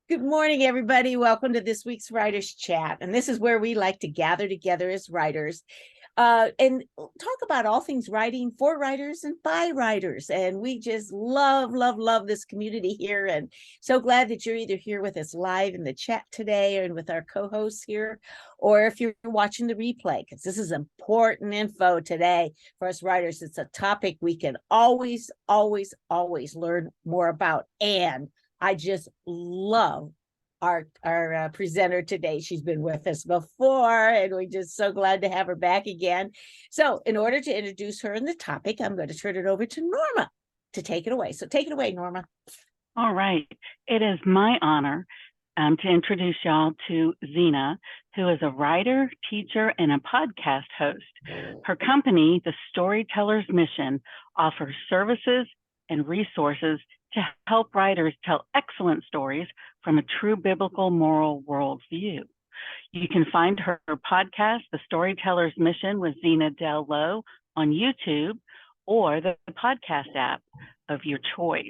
Good morning, everybody. Welcome to this week's Writers Chat. And this is where we like to gather together as writers and talk about all things writing for writers and by writers. And we just love, love, love this community here. And so glad that you're either here with us live in the chat today and with our co-hosts here, or if you're watching the replay, because this is important info today for us writers. It's a topic we can always, always, always learn more about. And I just love our presenter today. She's been with us before, and we're just so glad to have her back again. So in order to introduce her in the topic, I'm going to turn it over to Norma to take it away. So take it away, Norma. All right. It is my honor to introduce y'all to Zena, who is a writer, teacher, and a podcast host. Her company, The Storyteller's Mission, offers services and resources to help writers tell excellent stories from a true biblical moral worldview. You can find her podcast, The Storyteller's Mission with Zena Dell Lowe, on YouTube or the podcast app of your choice.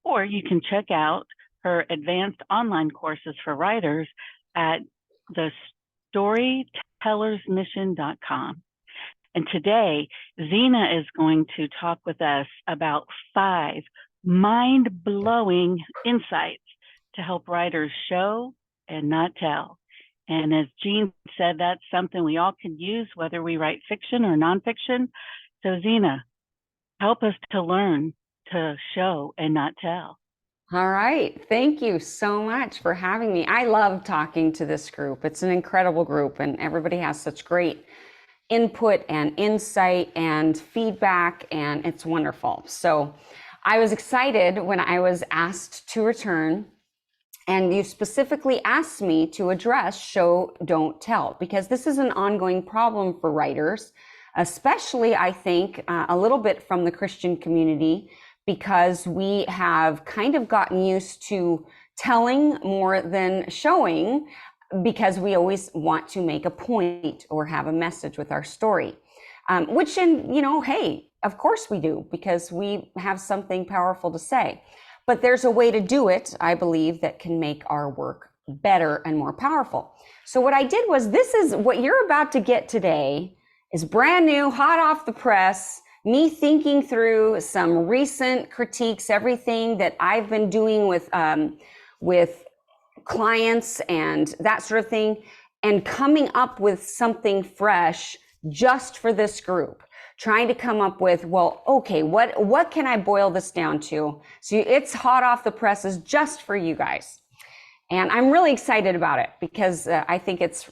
Or you can check out her advanced online courses for writers at thestorytellersmission.com. And today, Zena is going to talk with us about 5 mind-blowing insights to help writers show and not tell. And as Jean said, that's something we all can use, whether we write fiction or nonfiction. So Zena, help us to learn to show and not tell. All right. Thank you so much for having me. I love talking to this group. It's an incredible group, and everybody has such great input and insight and feedback, and it's wonderful. So I was excited when I was asked to return, and you specifically asked me to address show, don't tell, because this is an ongoing problem for writers, especially I think a little bit from the Christian community, because we have kind of gotten used to telling more than showing, because we always want to make a point or have a message with our story, which, hey, of course we do, because we have something powerful to say. But there's a way to do it, I believe, that can make our work better and more powerful. So what I did was, this is what you're about to get today is brand new, hot off the press, me thinking through some recent critiques, everything that I've been doing with clients and that sort of thing, and coming up with something fresh just for this group, trying to come up with, well, okay, what can I boil this down to? So it's hot off the presses just for you guys. And I'm really excited about it, because I think it's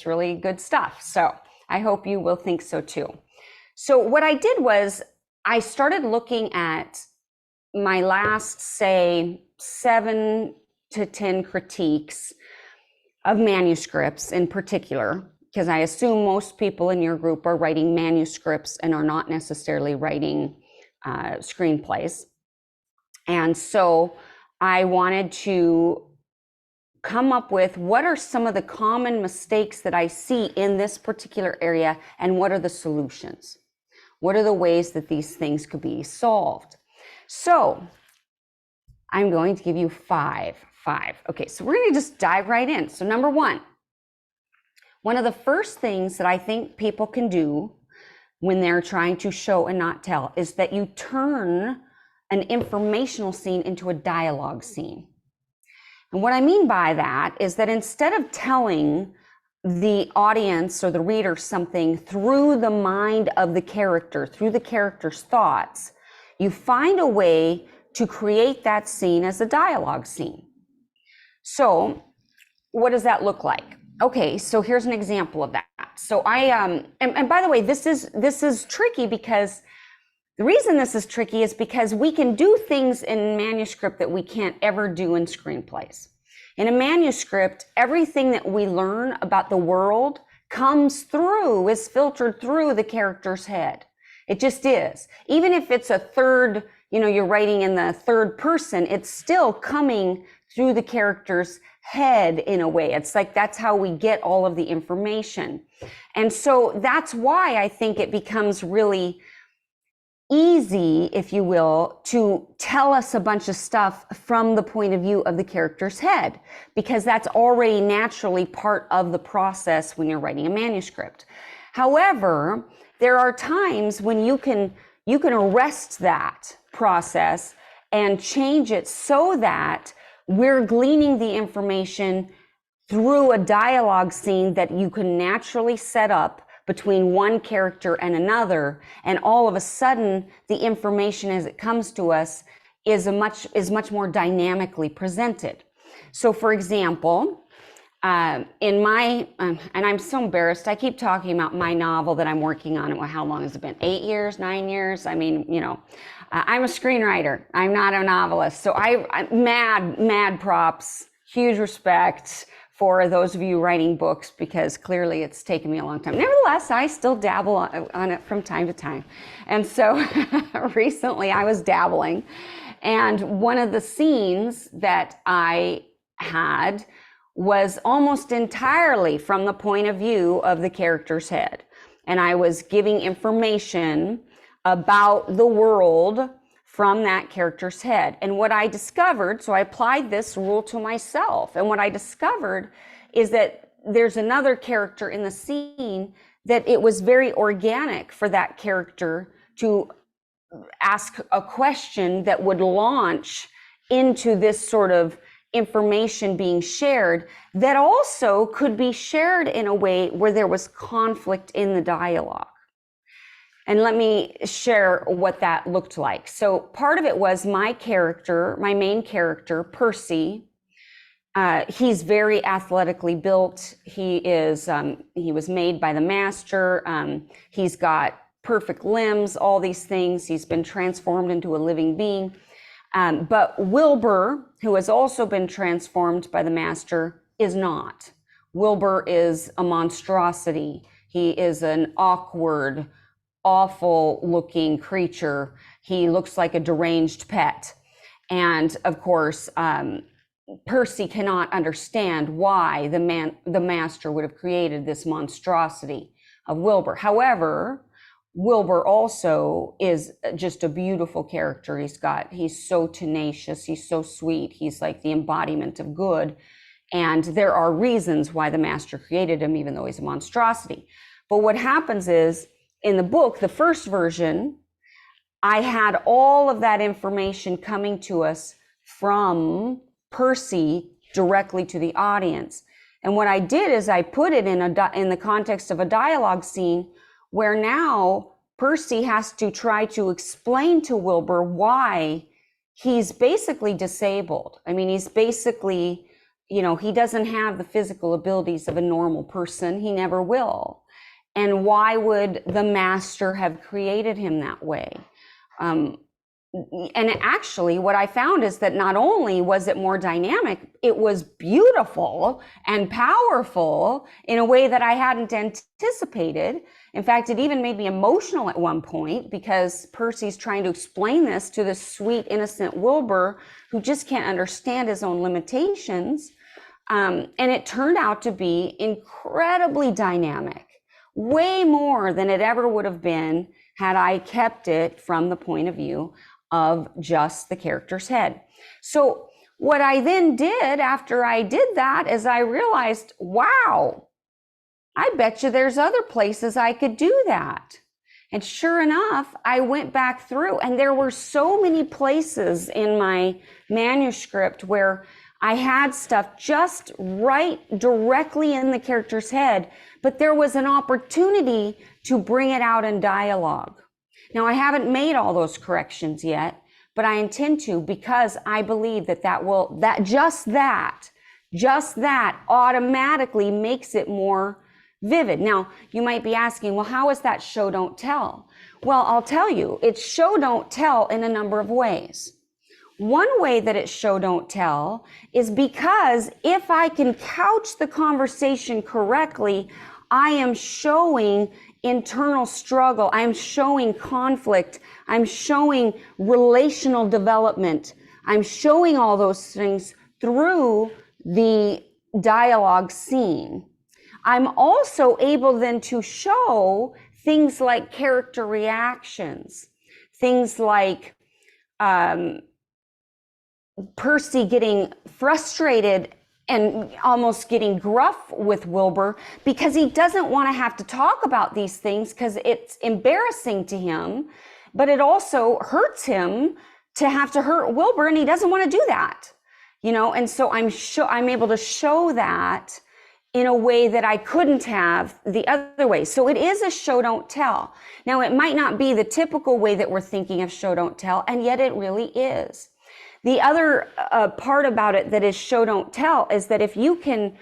really good stuff. So I hope you will think so too. So what I did was, I started looking at my last, say, 7 to 10 critiques of manuscripts in particular, because I assume most people in your group are writing manuscripts and are not necessarily writing screenplays. And so I wanted to come up with, what are some of the common mistakes that I see in this particular area, and what are the solutions? What are the ways that these things could be solved? So I'm going to give you 5. Okay, so we're going to just dive right in. So number 1, one of the first things that I think people can do when they're trying to show and not tell is that you turn an informational scene into a dialogue scene. And what I mean by that is that instead of telling the audience or the reader something through the mind of the character, through the character's thoughts, you find a way to create that scene as a dialogue scene. So what does that look like? Okay, so here's an example of that. So and by the way, this is tricky, because the reason this is tricky is because we can do things in manuscript that we can't ever do in screenplays. In a manuscript, everything that we learn about the world is filtered through the character's head. It just is. Even if it's a third, you're writing in the third person, it's still coming through the character's head in a way. It's like, that's how we get all of the information. And so that's why I think it becomes really easy, if you will, to tell us a bunch of stuff from the point of view of the character's head, because that's already naturally part of the process when you're writing a manuscript. However, there are times when you can arrest that process and change it so that we're gleaning the information through a dialogue scene that you can naturally set up between one character and another, and all of a sudden the information as it comes to us is much more dynamically presented. So for example, in my and I'm so embarrassed, I keep talking about my novel that I'm working on. Well, how long has it been? 8 years, 9 years? I mean, I'm a screenwriter, I'm not a novelist. So I mad props, huge respect for those of you writing books, because clearly it's taken me a long time. Nevertheless, I still dabble on it from time to time. And so recently I was dabbling, and one of the scenes that I had was almost entirely from the point of view of the character's head. And I was giving information about the world from that character's head. And what I discovered, so I applied this rule to myself, and what I discovered is that there's another character in the scene that it was very organic for that character to ask a question that would launch into this sort of information being shared that also could be shared in a way where there was conflict in the dialogue. And let me share what that looked like. So part of it was my main character, Percy. He's very athletically built. He was made by the master. He's got perfect limbs, all these things. He's been transformed into a living being. But Wilbur, who has also been transformed by the master, is not. Wilbur is a monstrosity. He is an awkward, awful looking creature. He looks like a deranged pet. And of course, Percy cannot understand why the master would have created this monstrosity of Wilbur. However, Wilbur also is just a beautiful character. He's so tenacious. He's so sweet. He's like the embodiment of good. And there are reasons why the master created him, even though he's a monstrosity. But what happens is, in the book, the first version, I had all of that information coming to us from Percy directly to the audience. And what I did is I put it in the context of a dialogue scene where now Percy has to try to explain to Wilbur why he's basically disabled. I mean, he's basically, he doesn't have the physical abilities of a normal person. He never will. And why would the master have created him that way? And actually what I found is that not only was it more dynamic, it was beautiful and powerful in a way that I hadn't anticipated. In fact, it even made me emotional at one point, because Percy's trying to explain this to this sweet, innocent Wilbur who just can't understand his own limitations. And it turned out to be incredibly dynamic, way more than it ever would have been had I kept it from the point of view of just the character's head. So what I then did after I did that is I realized, wow, I bet you there's other places I could do that. And sure enough, I went back through, and there were so many places in my manuscript where I had stuff just right directly in the character's head, but there was an opportunity to bring it out in dialogue. Now, I haven't made all those corrections yet, but I intend to, because I believe that just that automatically makes it more vivid. Now, you might be asking, well, how is that show don't tell? Well, I'll tell you, it's show don't tell in a number of ways. One way that it's show don't tell is because if I can couch the conversation correctly, I am showing internal struggle. I'm showing conflict. I'm showing relational development. I'm showing all those things through the dialogue scene. I'm also able then to show things like character reactions, things like Percy getting frustrated and almost getting gruff with Wilbur because he doesn't want to have to talk about these things because it's embarrassing to him, but it also hurts him to have to hurt Wilbur, and he doesn't want to do that, you know. And so I'm able to show that in a way that I couldn't have the other way. So it is a show don't tell. Now, it might not be the typical way that we're thinking of show don't tell, and yet it really is. The other part about it that is show don't tell is that if you can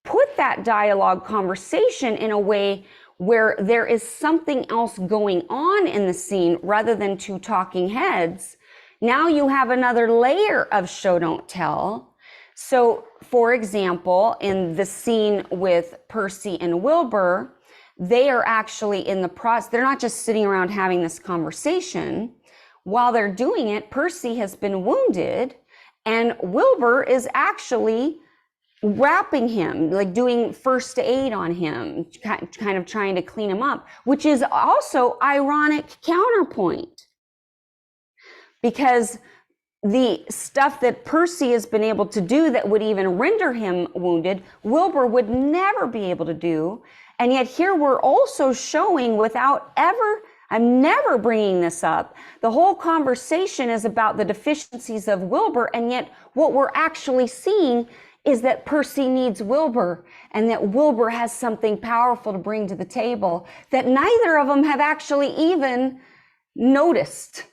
put that dialogue conversation in a way where there is something else going on in the scene rather than two talking heads, now you have another layer of show don't tell. So, for example, in the scene with Percy and Wilbur, they are actually in the process, they're not just sitting around having this conversation. While they're doing it, Percy has been wounded, and Wilbur is actually wrapping him, like doing first aid on him, kind of trying to clean him up, which is also ironic counterpoint. Because the stuff that Percy has been able to do that would even render him wounded, Wilbur would never be able to do. And yet here we're also showing without ever, I'm never bringing this up, the whole conversation is about the deficiencies of Wilbur, and yet what we're actually seeing is that Percy needs Wilbur, and that Wilbur has something powerful to bring to the table that neither of them have actually even noticed.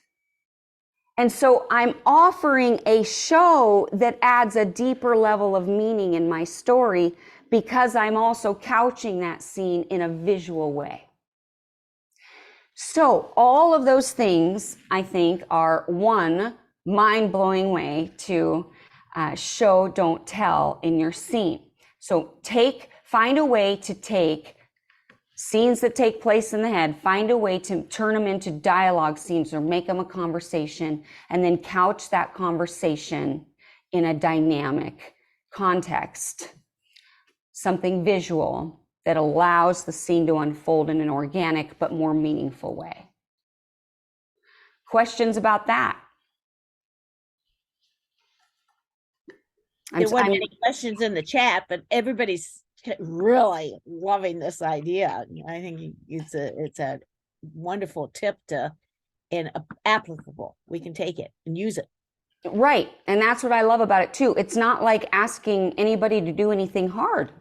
And so I'm offering a show that adds a deeper level of meaning in my story because I'm also couching that scene in a visual way. So all of those things, I think, are one mind-blowing way to show, don't tell in your scene. So find a way to take scenes that take place in the head, find a way to turn them into dialogue scenes or make them a conversation, and then couch that conversation in a dynamic context, something visual that allows the scene to unfold in an organic but more meaningful way. Questions about that? There weren't any questions in the chat, but everybody's really loving this idea. I think it's a wonderful tip and applicable. We can take it and use it. Right. And that's what I love about it too. It's not like asking anybody to do anything hard.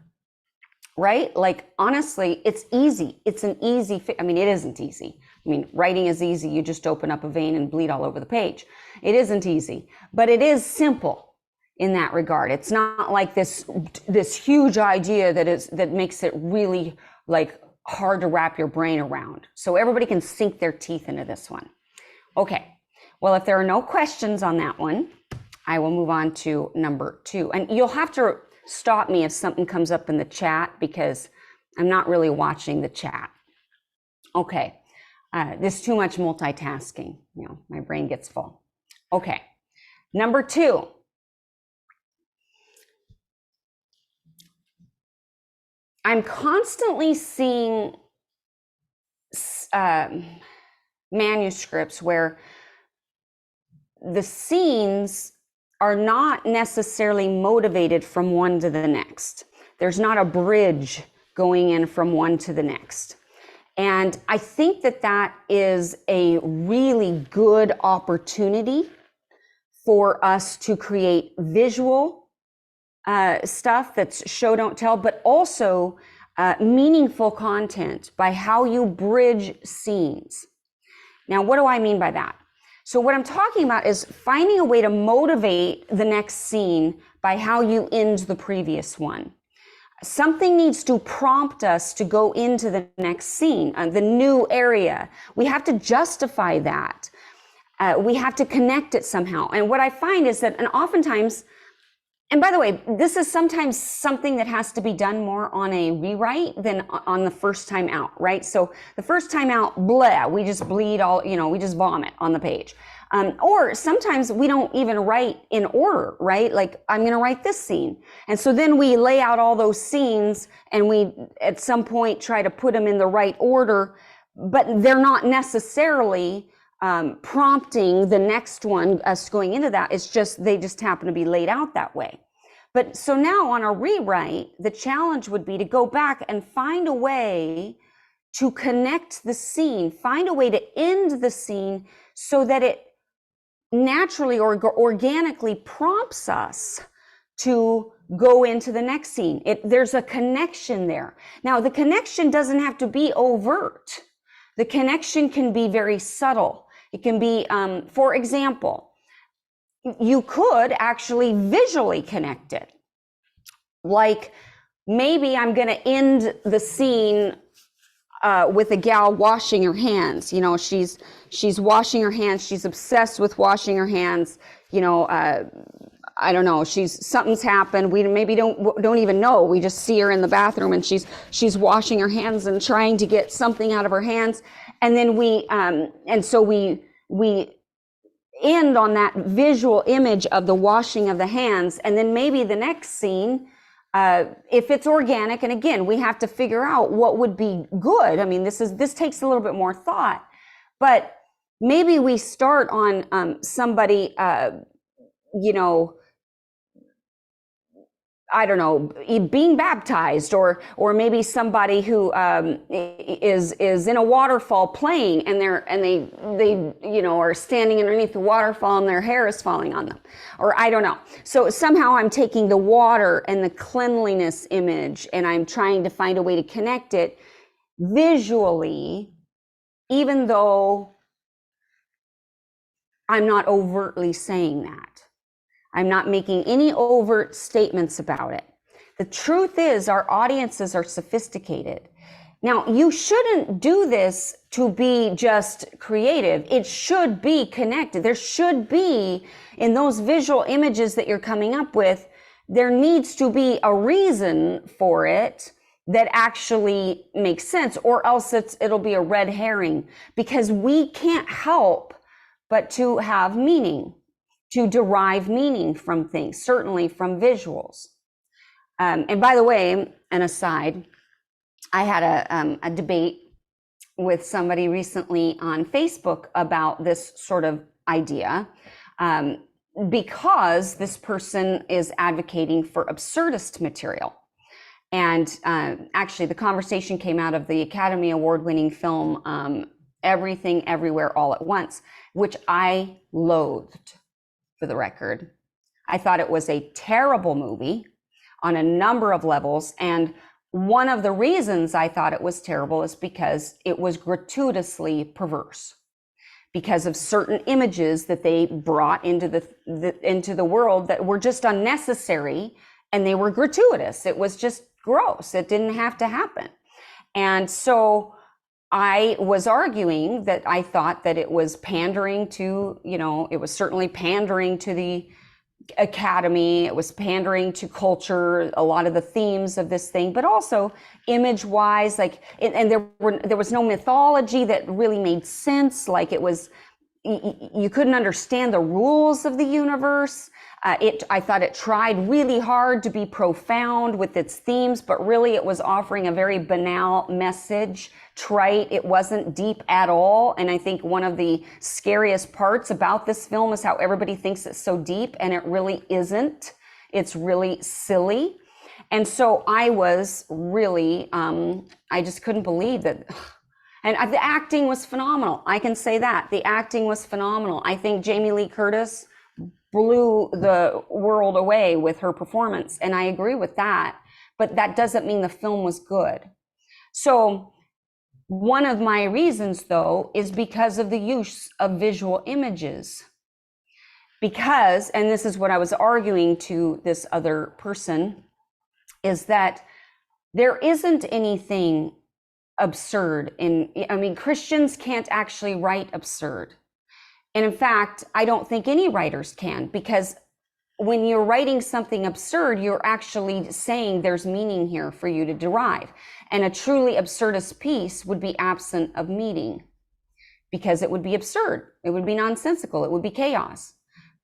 Right? Like, honestly, it's easy. It's an easy, I mean, it isn't easy. I mean, writing is easy. You just open up a vein and bleed all over the page. It isn't easy, but it is simple in that regard. It's not like this huge idea that makes it really like hard to wrap your brain around. So everybody can sink their teeth into this one. Okay. Well, if there are no questions on that one, I will move on to number 2. And you'll have to stop me if something comes up in the chat because I'm not really watching the chat. Okay. There's too much multitasking. You know, my brain gets full. Okay. Number 2. I'm constantly seeing manuscripts where the scenes are not necessarily motivated from one to the next. There's not a bridge going in from one to the next. And I think that is a really good opportunity for us to create visual stuff that's show, don't tell, but also meaningful content by how you bridge scenes. Now, what do I mean by that? So what I'm talking about is finding a way to motivate the next scene by how you end the previous one. Something needs to prompt us to go into the next scene, the new area. We have to justify that. We have to connect it somehow. And what I find is that, and oftentimes, and by the way, this is sometimes something that has to be done more on a rewrite than on the first time out, right? So the first time out, blah, we just bleed all, we just vomit on the page. Or sometimes we don't even write in order, right? Like, I'm going to write this scene. And so then we lay out all those scenes and we, at some point, try to put them in the right order, but they're not necessarily prompting the next one, us going into that. It's just, they just happen to be laid out that way. But so now on a rewrite, the challenge would be to go back and find a way to connect the scene, find a way to end the scene so that it naturally or organically prompts us to go into the next scene. There's a connection there. Now, the connection doesn't have to be overt. The connection can be very subtle. It can be, for example, you could actually visually connect it. Like maybe I'm going to end the scene with a gal washing her hands. You know, she's washing her hands. She's obsessed with washing her hands. You know, I don't know. Something's happened. We maybe don't even know. We just see her in the bathroom and she's washing her hands and trying to get something out of her hands. And then we end on that visual image of the washing of the hands. And then maybe the next scene, if it's organic, and again, we have to figure out what would be good. I mean, this takes a little bit more thought, but maybe we start on somebody, you know, I don't know, being baptized, or maybe somebody who is in a waterfall playing, and they you know are standing underneath the waterfall and their hair is falling on them, or I don't know. So somehow I'm taking the water and the cleanliness image and I'm trying to find a way to connect it visually, even though I'm not overtly saying that. I'm not making any overt statements about it. The truth is, our audiences are sophisticated. Now, you shouldn't do this to be just creative. It should be connected. There should be, in those visual images that you're coming up with, there needs to be a reason for it that actually makes sense, or else it'll be a red herring, because we can't help but to have meaning, to derive meaning from things, certainly from visuals. And by the way, an aside, I had a debate with somebody recently on Facebook about this sort of idea, because this person is advocating for absurdist material. And actually, the conversation came out of the Academy Award-winning film, Everything, Everywhere, All at Once, which I loathed. For the record, I thought it was a terrible movie on a number of levels. And one of the reasons I thought it was terrible is because it was gratuitously perverse, because of certain images that they brought into the world that were just unnecessary, and they were gratuitous. It was just gross. It didn't have to happen. And so I was arguing that I thought that it was pandering to, you know, it was certainly pandering to the Academy. It was pandering to culture, a lot of the themes of this thing, but also image wise, like, and there was no mythology that really made sense. Like it was, you couldn't understand the rules of the universe. I thought it tried really hard to be profound with its themes, but really it was offering a very banal message, trite. It wasn't deep at all. And I think one of the scariest parts about this film is how everybody thinks it's so deep, and it really isn't. It's really silly. And so I was really, I just couldn't believe that. And the acting was phenomenal. I can say that. The acting was phenomenal. I think Jamie Lee Curtis blew the world away with her performance. And I agree with that. But that doesn't mean the film was good. So one of my reasons, though, is because of the use of visual images. Because, and this is what I was arguing to this other person, is that there isn't anything absurd I mean, Christians can't actually write absurd. And in fact, I don't think any writers can, because when you're writing something absurd, you're actually saying there's meaning here for you to derive. And a truly absurdist piece would be absent of meaning, because it would be absurd. It would be nonsensical. It would be chaos.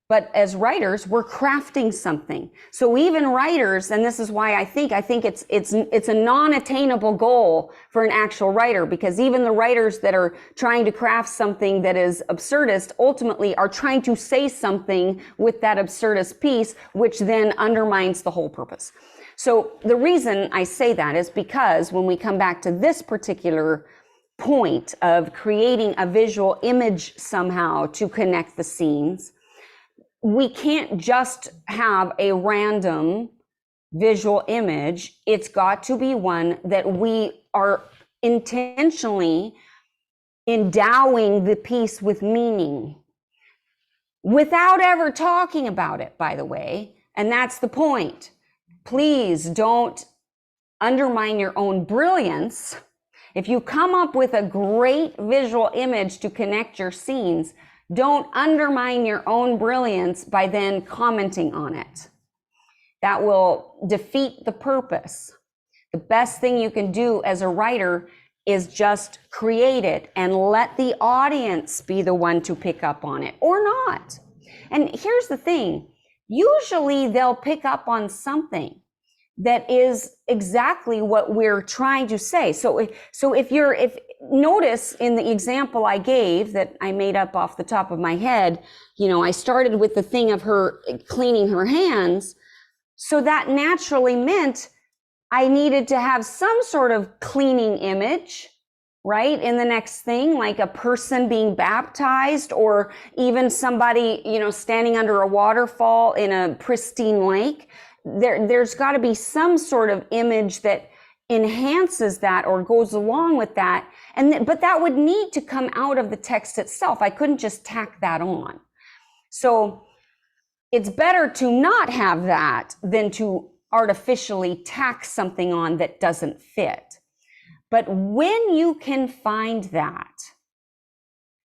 But as writers, we're crafting something. So even writers, and this is why I think it's a non-attainable goal for an actual writer, because even the writers that are trying to craft something that is absurdist ultimately are trying to say something with that absurdist piece, which then undermines the whole purpose. So the reason I say that is because when we come back to this particular point of creating a visual image somehow to connect the scenes, we can't just have a random visual image. It's got to be one that we are intentionally endowing the piece with meaning without ever talking about it, by the way. And that's the point. Please don't undermine your own brilliance. If you come up with a great visual image to connect your scenes, don't undermine your own brilliance by then commenting on it. That will defeat the purpose. The best thing you can do as a writer is just create it and let the audience be the one to pick up on it or not. And here's the thing, usually they'll pick up on something that is exactly what we're trying to say. So if notice in the example I gave that I made up off the top of my head, I started with the thing of her cleaning her hands. So that naturally meant I needed to have some sort of cleaning image, right? In the next thing, like a person being baptized, or even somebody, standing under a waterfall in a pristine lake. There's got to be some sort of image that enhances that or goes along with that. But that would need to come out of the text itself. I couldn't just tack that on. So it's better to not have that than to artificially tack something on that doesn't fit. But when you can find that,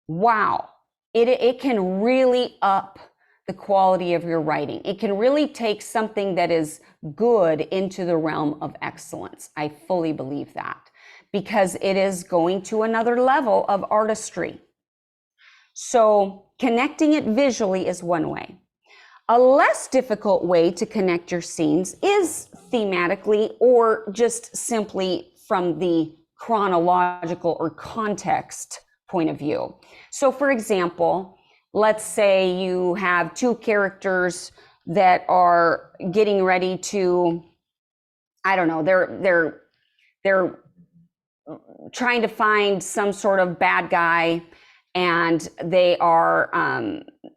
wow, it can really up the quality of your writing. It can really take something that is good into the realm of excellence. I fully believe that, because it is going to another level of artistry. So connecting it visually is one way. A less difficult way to connect your scenes is thematically, or just simply from the chronological or context point of view. So for example, let's say you have two characters that are getting ready to, I don't know, they're trying to find some sort of bad guy, and they are,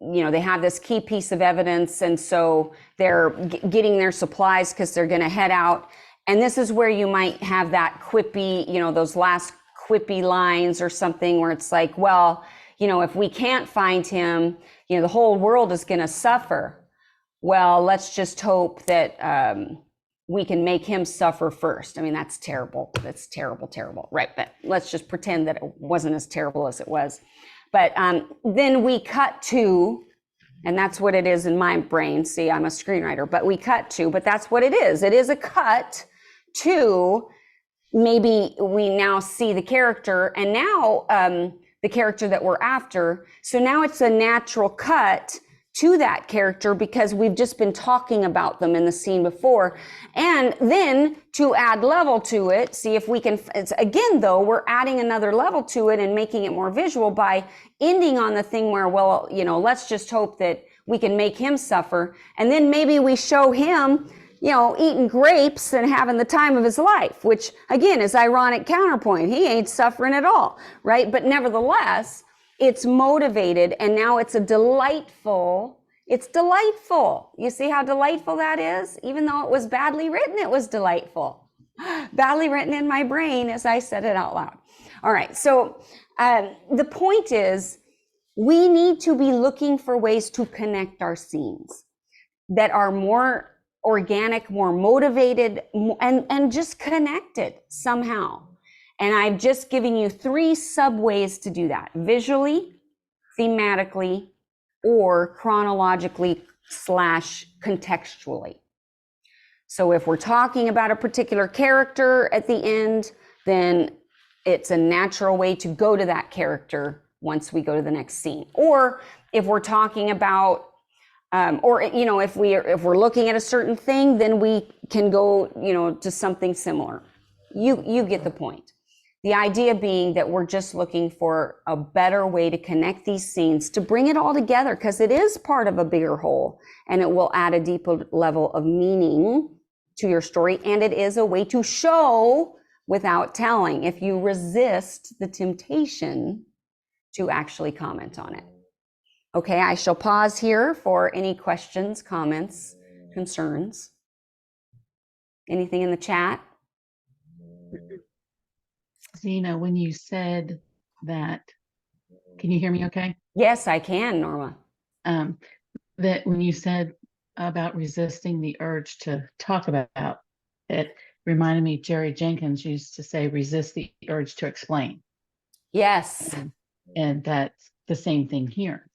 they have this key piece of evidence, and so they're getting their supplies because they're going to head out. And this is where you might have that quippy, those last quippy lines or something where it's like, well, if we can't find him, the whole world is going to suffer. Well, let's just hope that we can make him suffer first. I mean, that's terrible. That's terrible, terrible. Right. But let's just pretend that it wasn't as terrible as it was. But then we cut to, and that's what it is in my brain. See, I'm a screenwriter, but we cut to, but that's what it is. It is a cut to, maybe we now see the character, and now the character that we're after. So now it's a natural cut to that character because we've just been talking about them in the scene before. And then to add level to it, see if we can, again though, we're adding another level to it and making it more visual by ending on the thing where, well, let's just hope that we can make him suffer. And then maybe we show him, eating grapes and having the time of his life, which again is ironic counterpoint. He ain't suffering at all, right? But nevertheless, it's motivated, and now it's delightful. You see how delightful that is? Even though it was badly written, it was delightful. Badly written in my brain as I said it out loud. All right, so the point is, we need to be looking for ways to connect our scenes that are more organic, more motivated, and just connected somehow. And I've just given you 3 sub-ways to do that: visually, thematically, or chronologically / contextually. So if we're talking about a particular character at the end, then it's a natural way to go to that character once we go to the next scene. Or if we're talking about Or, if we're looking at a certain thing, then we can go, to something similar. You get the point. The idea being that we're just looking for a better way to connect these scenes, to bring it all together, because it is part of a bigger whole, and it will add a deeper level of meaning to your story. And it is a way to show without telling, if you resist the temptation to actually comment on it. Okay, I shall pause here for any questions, comments, concerns. Anything in the chat? Zena, when you said that, can you hear me okay? Yes, I can, Norma. That when you said about resisting the urge to talk about it, reminded me Jerry Jenkins used to say, resist the urge to explain. Yes. And that's the same thing here.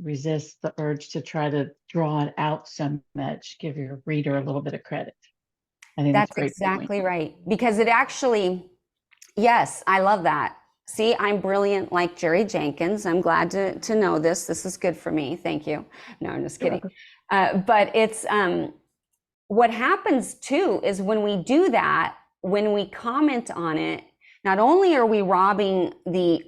Resist the urge to try to draw it out so much, give your reader a little bit of credit. I think that's great. Exactly right. Because it actually, yes, I love that. See, I'm brilliant like Jerry Jenkins. I'm glad to know this. This is good for me. Thank you. No, I'm just kidding. But it's, what happens too is when we do that, when we comment on it, not only are we robbing the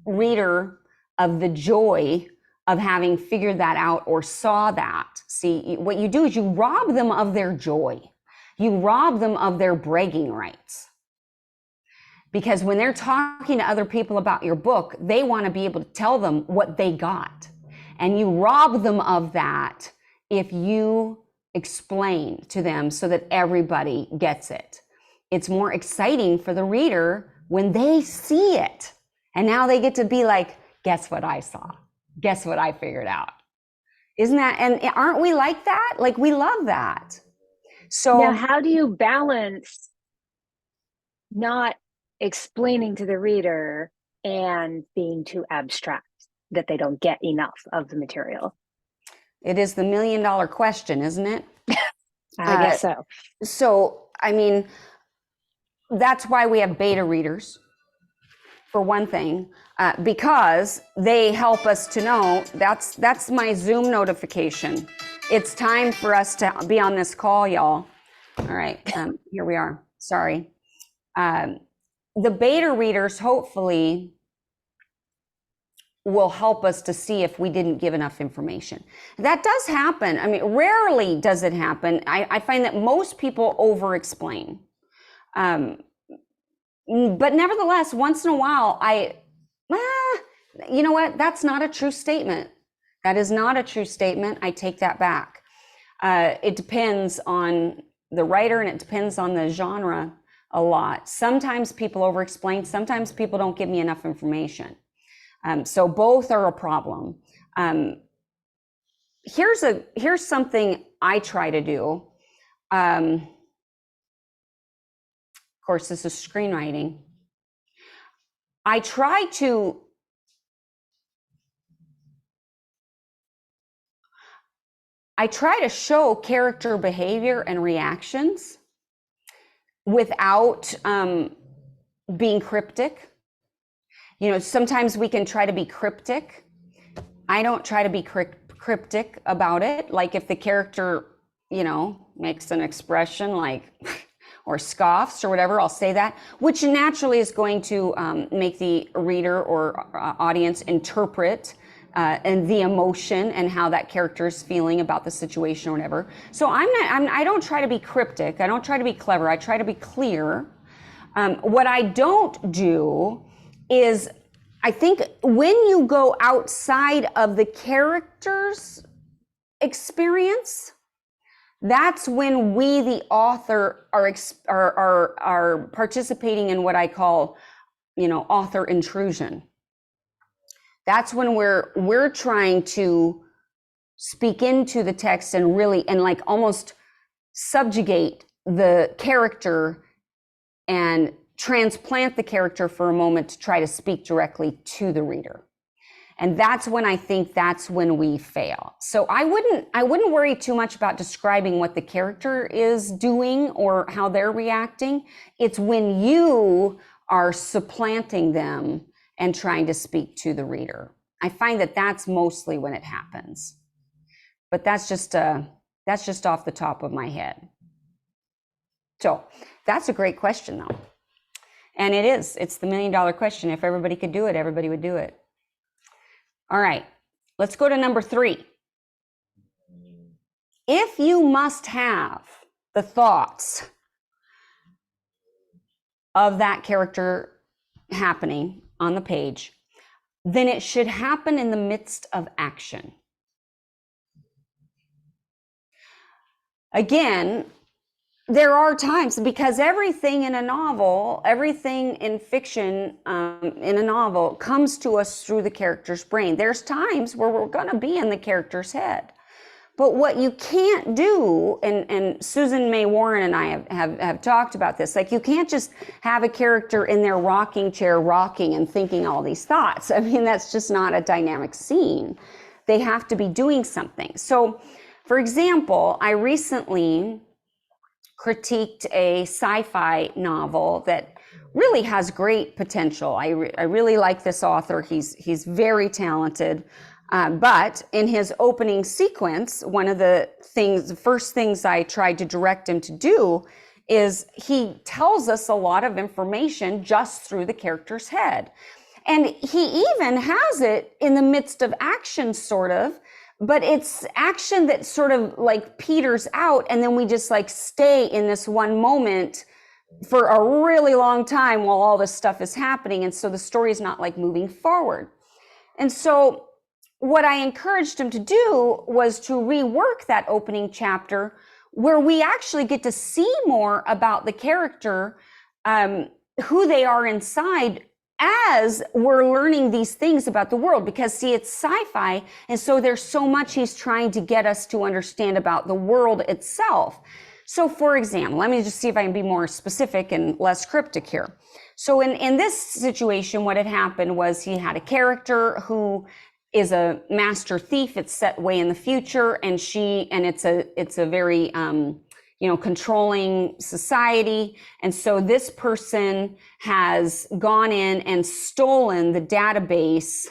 reader of the joy of having figured that out or saw that. See, what you do is you rob them of their joy. You rob them of their bragging rights. Because when they're talking to other people about your book, they want to be able to tell them what they got. And you rob them of that if you explain to them so that everybody gets it. It's more exciting for the reader when they see it. And now they get to be like, guess what I saw? Guess what I figured out? Isn't that, and aren't we like that? Like, we love that. So now, how do you balance not explaining to the reader and being too abstract that they don't get enough of the material? It is the $1 million question, isn't it? I guess so. So, I mean, that's why we have beta readers, for one thing, because they help us to know that's my Zoom notification. It's time for us to be on this call, y'all. All right, here we are. Sorry. The beta readers hopefully will help us to see if we didn't give enough information. That does happen. I mean, rarely does it happen. I find that most people over-explain. But nevertheless, once in a while, you know what? That's not a true statement. That is not a true statement. I take that back. It depends on the writer and it depends on the genre a lot. Sometimes people over-explain. Sometimes people don't give me enough information. So both are a problem. Here's something I try to do. Of course, this is screenwriting. I try to show character behavior and reactions without being cryptic. You know, sometimes we can try to be cryptic. I don't try to be cryptic about it. Like if the character, makes an expression like, or scoffs or whatever, I'll say that, which naturally is going to make the reader or audience interpret and the emotion and how that character is feeling about the situation or whatever. So I don't try to be cryptic. I don't try to be clever. I try to be clear. What I don't do is, I think when you go outside of the character's experience, that's when we, the author, are participating in what I call, author intrusion. That's when we're trying to speak into the text and really, and like almost subjugate the character and transplant the character for a moment to try to speak directly to the reader. And that's when I think that's when we fail. So I wouldn't worry too much about describing what the character is doing or how they're reacting. It's when you are supplanting them and trying to speak to the reader. I find that that's mostly when it happens. but that's just off the top of my head. So that's a great question though. And it's the $1 million question. If everybody could do it, everybody would do it. All right, let's go to number 3. If you must have the thoughts of that character happening on the page, then it should happen in the midst of action. Again, there are times, because everything in a novel, everything in fiction, in a novel comes to us through the character's brain. There's times where we're going to be in the character's head. But what you can't do, and Susan May Warren and I have talked about this, like you can't just have a character in their rocking chair rocking and thinking all these thoughts. I mean, that's just not a dynamic scene. They have to be doing something. So, for example, I recently critiqued a sci-fi novel that really has great potential. I really like this author. He's very talented. But in his opening sequence, one of the first things I tried to direct him to do is he tells us a lot of information just through the character's head. And he even has it in the midst of action, sort of, but it's action that sort of like peters out, and then we just like stay in this one moment for a really long time while all this stuff is happening. And so the story is not like moving forward. And so what I encouraged him to do was to rework that opening chapter where we actually get to see more about the character, who they are inside, as we're learning these things about the world. Because see, it's sci-fi, and so there's so much he's trying to get us to understand about the world itself. So for example, let me just see if I can be more specific and less cryptic here. So in this situation, what had happened was he had a character who is a master thief. It's set way in the future, and it's a very controlling society. And so this person has gone in and stolen the database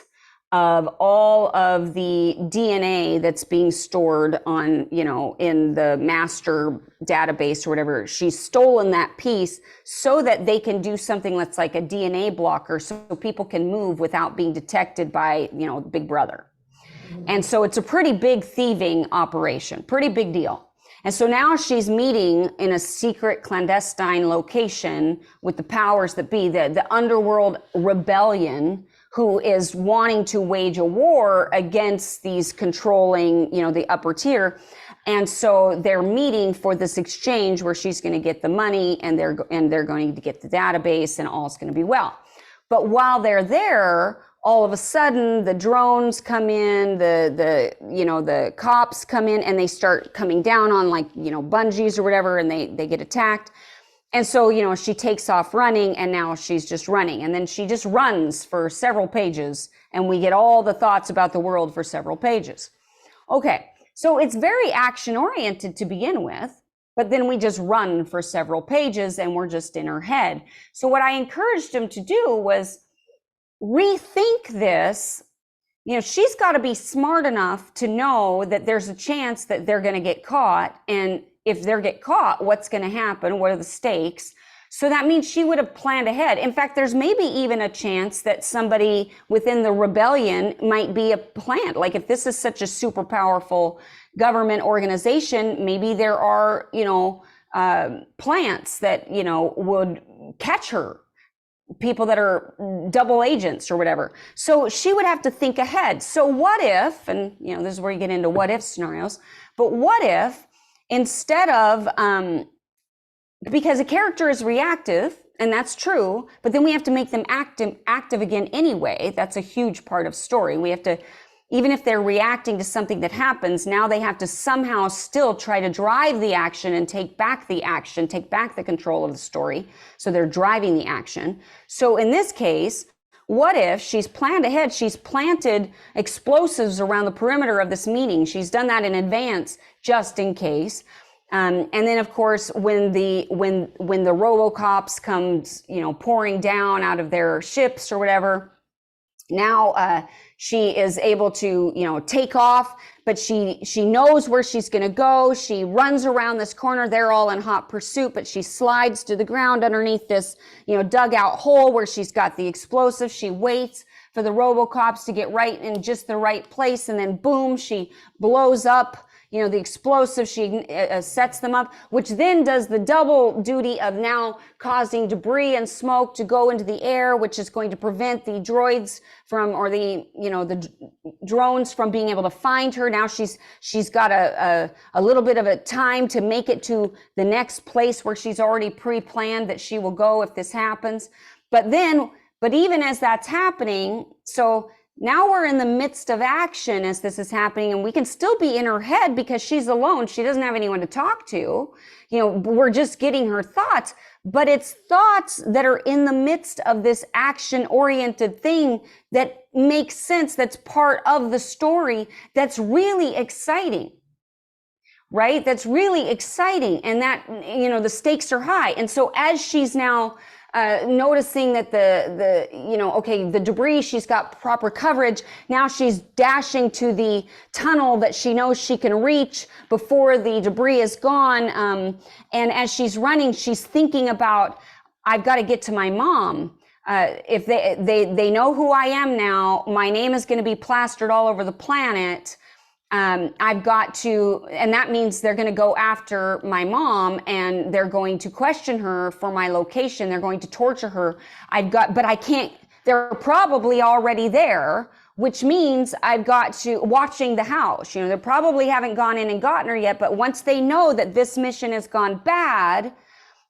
of all of the DNA that's being stored on, in the master database or whatever. She's stolen that piece so that they can do something that's like a DNA blocker, so people can move without being detected by, Big Brother. And so it's a pretty big thieving operation, pretty big deal. And so now she's meeting in a secret clandestine location with the powers that be, the underworld rebellion, who is wanting to wage a war against these controlling, the upper tier. And so they're meeting for this exchange where she's going to get the money and they're going to get the database, and all's going to be well. But while they're there, all of a sudden the drones come in, the cops come in, and they start coming down on bungees or whatever, and they get attacked. And so, she takes off running, and now she's just running. And then she just runs for several pages, and we get all the thoughts about the world for several pages. Okay, so it's very action oriented to begin with, but then we just run for several pages and we're just in her head. So what I encouraged him to do was rethink this. She's got to be smart enough to know that there's a chance that they're going to get caught. And if they get caught, what's going to happen? What are the stakes? So that means she would have planned ahead. In fact, there's maybe even a chance that somebody within the rebellion might be a plant. Like if this is such a super powerful government organization, maybe there are, plants that, would catch her. People that are double agents or whatever. So she would have to think ahead. So what if, and this is where you get into what if scenarios, but what if instead of, because a character is reactive, and that's true, but then we have to make them active again anyway. That's a huge part of story. We have to, even if they're reacting to something that happens, now they have to somehow still try to drive the action and take back the action, take back the control of the story. So they're driving the action. So in this case, what if she's planned ahead? She's planted explosives around the perimeter of this meeting. She's done that in advance, just in case. And then of course, when the RoboCops comes, pouring down out of their ships or whatever, Now she is able to, take off, but she knows where she's going to go. She runs around this corner. They're all in hot pursuit, but she slides to the ground underneath this, dugout hole where she's got the explosive. She waits for the RoboCops to get right in just the right place, and then boom, she blows up the explosive. She sets them up, which then does the double duty of now causing debris and smoke to go into the air, which is going to prevent the droids from, or the drones from being able to find her. Now she's got a little bit of a time to make it to the next place where she's already pre-planned that she will go if this happens. But even as that's happening, so now we're in the midst of action as this is happening, and we can still be in her head because she's alone. She doesn't have anyone to talk to. We're just getting her thoughts, but it's thoughts that are in the midst of this action-oriented thing that makes sense, that's part of the story, that's really exciting, right? That's really exciting, and that, the stakes are high. And so as she's now noticing that the debris, she's got proper coverage. Now she's dashing to the tunnel that she knows she can reach before the debris is gone. And as she's running, she's thinking about, I've got to get to my mom. If they know who I am now, my name is going to be plastered all over the planet. I've got to, and that means they're going to go after my mom, and they're going to question her for my location. They're going to torture her. But I can't, they're probably already there, which means I've got to, watching the house, they probably haven't gone in and gotten her yet, but once they know that this mission has gone bad,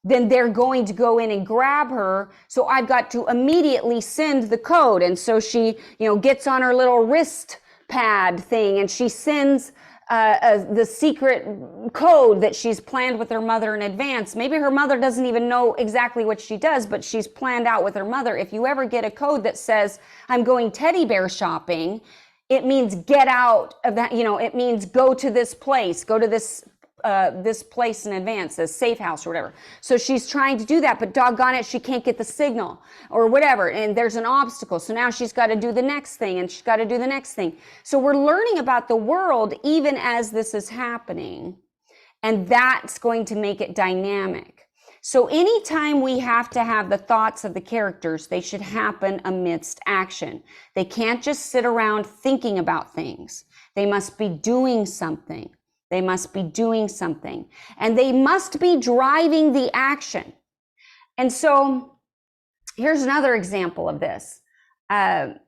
then they're going to go in and grab her. So I've got to immediately send the code. And so she, gets on her little wrist pad thing, and she sends the secret code that she's planned with her mother in advance. Maybe her mother doesn't even know exactly what she does, but she's planned out with her mother. If you ever get a code that says, I'm going teddy bear shopping, it means get out of that, it means go to this place, go to this place in advance, this safe house or whatever. So she's trying to do that, but doggone it, she can't get the signal or whatever. And there's an obstacle. So now she's got to do the next thing, and she's got to do the next thing. So we're learning about the world even as this is happening. And that's going to make it dynamic. So anytime we have to have the thoughts of the characters, they should happen amidst action. They can't just sit around thinking about things. They must be doing something. They must be doing something, and they must be driving the action. And so here's another example of this. Again,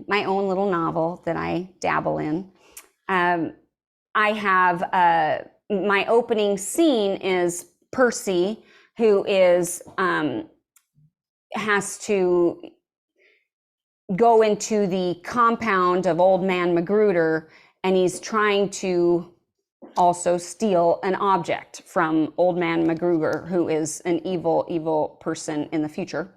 my own little novel that I dabble in. I have my opening scene is Percy, who is has to go into the compound of Old Man Magruder, and he's trying to also steal an object from Old Man Magruder, who is an evil person in the future.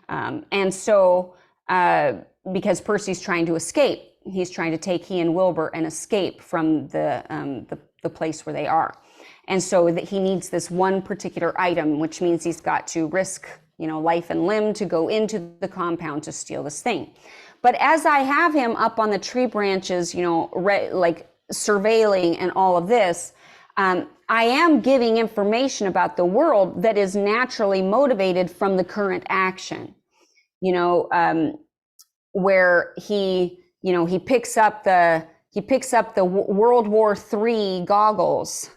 And so, because Percy's trying to escape, he's trying to take he and Wilbur and escape from the place where they are. And so that he needs this one particular item, which means he's got to risk, life and limb to go into the compound to steal this thing. But as I have him up on the tree branches, like surveilling and all of this, I am giving information about the world that is naturally motivated from the current action. Where he picks up the World War III goggles,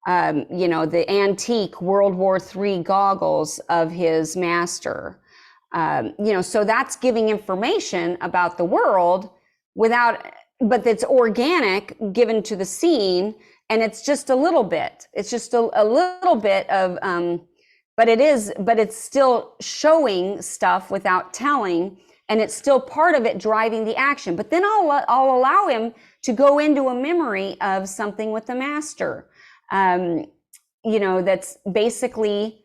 the antique World War III goggles of his master. So that's giving information about the world but it's organic, given to the scene, and it's just a little bit. It's just a little bit of, but it's still showing stuff without telling, and it's still part of it driving the action. But then I'll allow him to go into a memory of something with the master, that's basically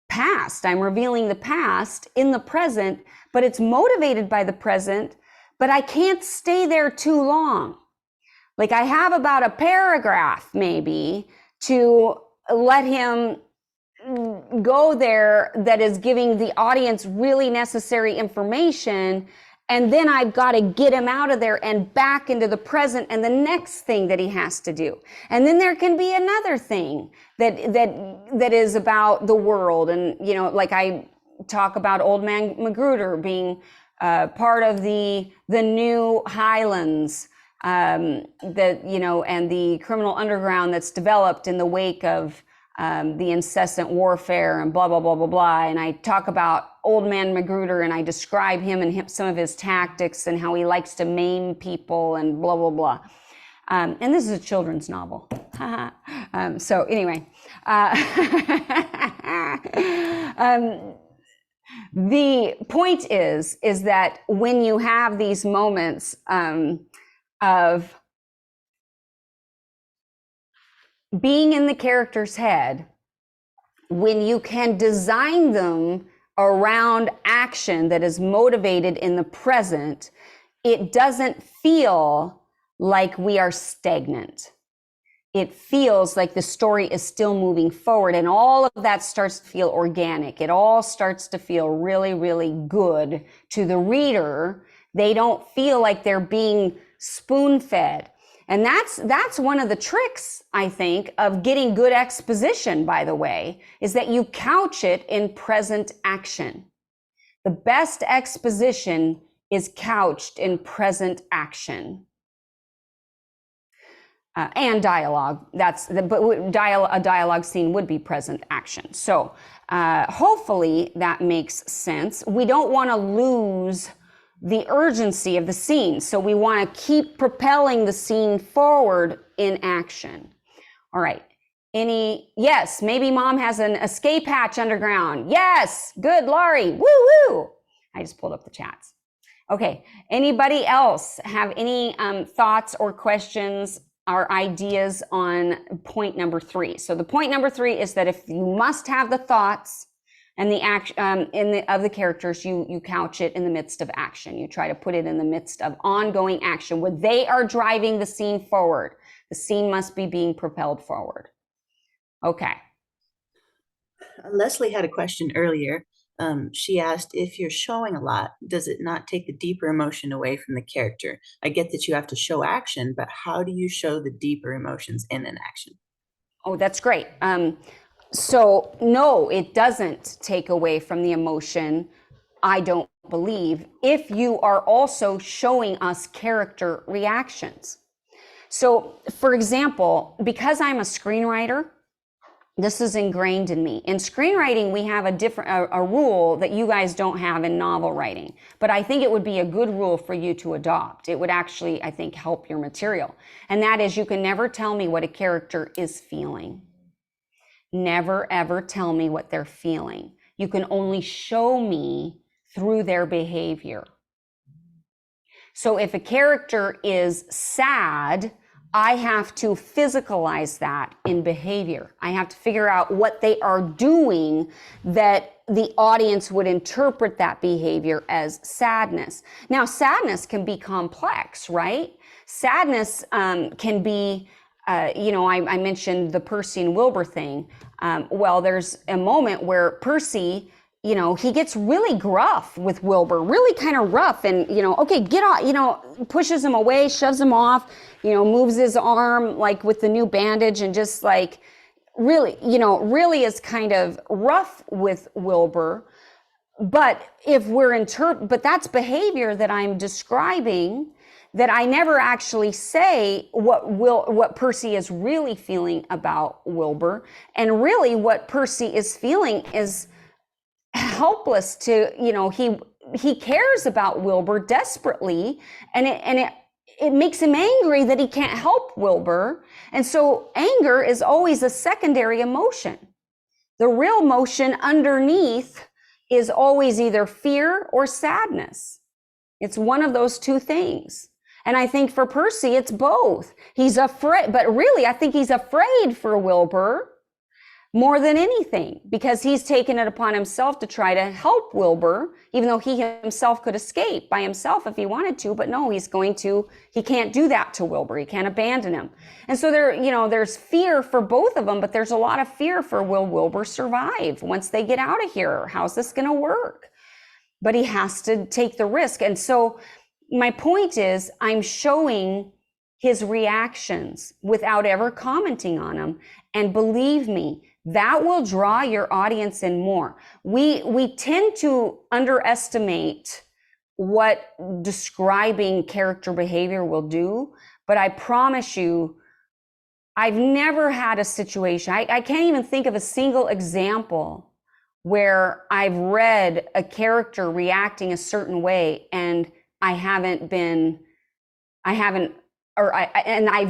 past. I'm revealing the past in the present, but it's motivated by the present, but I can't stay there too long. Like I have about a paragraph maybe to let him, go there that is giving the audience really necessary information. And then I've got to get him out of there and back into the present and the next thing that he has to do. And then there can be another thing that is about the world. And, you know, like I talk about Old Man Magruder being part of the new Highlands, that, you know, and the criminal underground that's developed in the wake of the incessant warfare and blah, blah, blah, blah, blah. And I talk about Old Man Magruder and I describe him and some of his tactics and how he likes to maim people and blah, blah, blah. And this is a children's novel. So anyway, the point is that when you have these moments of being in the character's head, when you can design them around action that is motivated in the present, it doesn't feel like we are stagnant. It feels like the story is still moving forward, and all of that starts to feel organic. It all starts to feel really, really good to the reader. They don't feel like they're being spoon-fed. And that's one of the tricks, I think, of getting good exposition, by the way, is that you couch it in present action. The best exposition is couched in present action. And dialogue. A dialogue scene would be present action. So hopefully that makes sense. We don't want to lose the urgency of the scene. So we want to keep propelling the scene forward in action. All right. Yes, maybe mom has an escape hatch underground. Yes, good, Laurie. Woo woo. I just pulled up the chats. Okay. Anybody else have any thoughts or questions or ideas on point number 3? So the point number 3 is that if you must have the thoughts and the action of the characters, you couch it in the midst of action. You try to put it in the midst of ongoing action where they are driving the scene forward. The scene must be being propelled forward. Okay. Leslie had a question earlier. She asked, if you're showing a lot, does it not take the deeper emotion away from the character? I get that you have to show action, but how do you show the deeper emotions in an action? Oh, that's great. So no, it doesn't take away from the emotion, I don't believe, if you are also showing us character reactions. So for example, because I'm a screenwriter, this is ingrained in me. In screenwriting, we have a rule that you guys don't have in novel writing, but I think it would be a good rule for you to adopt. It would actually, I think, help your material. And that is, you can never tell me what a character is feeling. Never, ever tell me what they're feeling. You can only show me through their behavior. So if a character is sad, I have to physicalize that in behavior. I have to figure out what they are doing that the audience would interpret that behavior as sadness. Now, sadness can be complex, right? Sadness can be, I mentioned the Percy and Wilbur thing. Well, there's a moment where Percy, he gets really gruff with Wilbur, really kind of rough, and, okay, get off, pushes him away, shoves him off, moves his arm like with the new bandage and just like really is kind of rough with Wilbur. But but that's behavior that I'm describing, that I never actually say what Percy is really feeling about Wilbur. And really what Percy is feeling is helpless to, he cares about Wilbur desperately, and it makes him angry that he can't help Wilbur. And so anger is always a secondary emotion. The real emotion underneath is always either fear or sadness. It's one of those two things. And I think for Percy, it's both. He's afraid, but really, I think he's afraid for Wilbur. more than anything, because he's taken it upon himself to try to help Wilbur, even though he himself could escape by himself if he wanted to, but no, he can't do that to Wilbur. He can't abandon him. And so there's fear for both of them, but there's a lot of fear for, will Wilbur survive once they get out of here? How's this going to work? But he has to take the risk. And so my point is, I'm showing his reactions without ever commenting on them. And believe me, that will draw your audience in more. We tend to underestimate what describing character behavior will do, but I promise you, I've never had a situation, I can't even think of a single example where I've read a character reacting a certain way and I've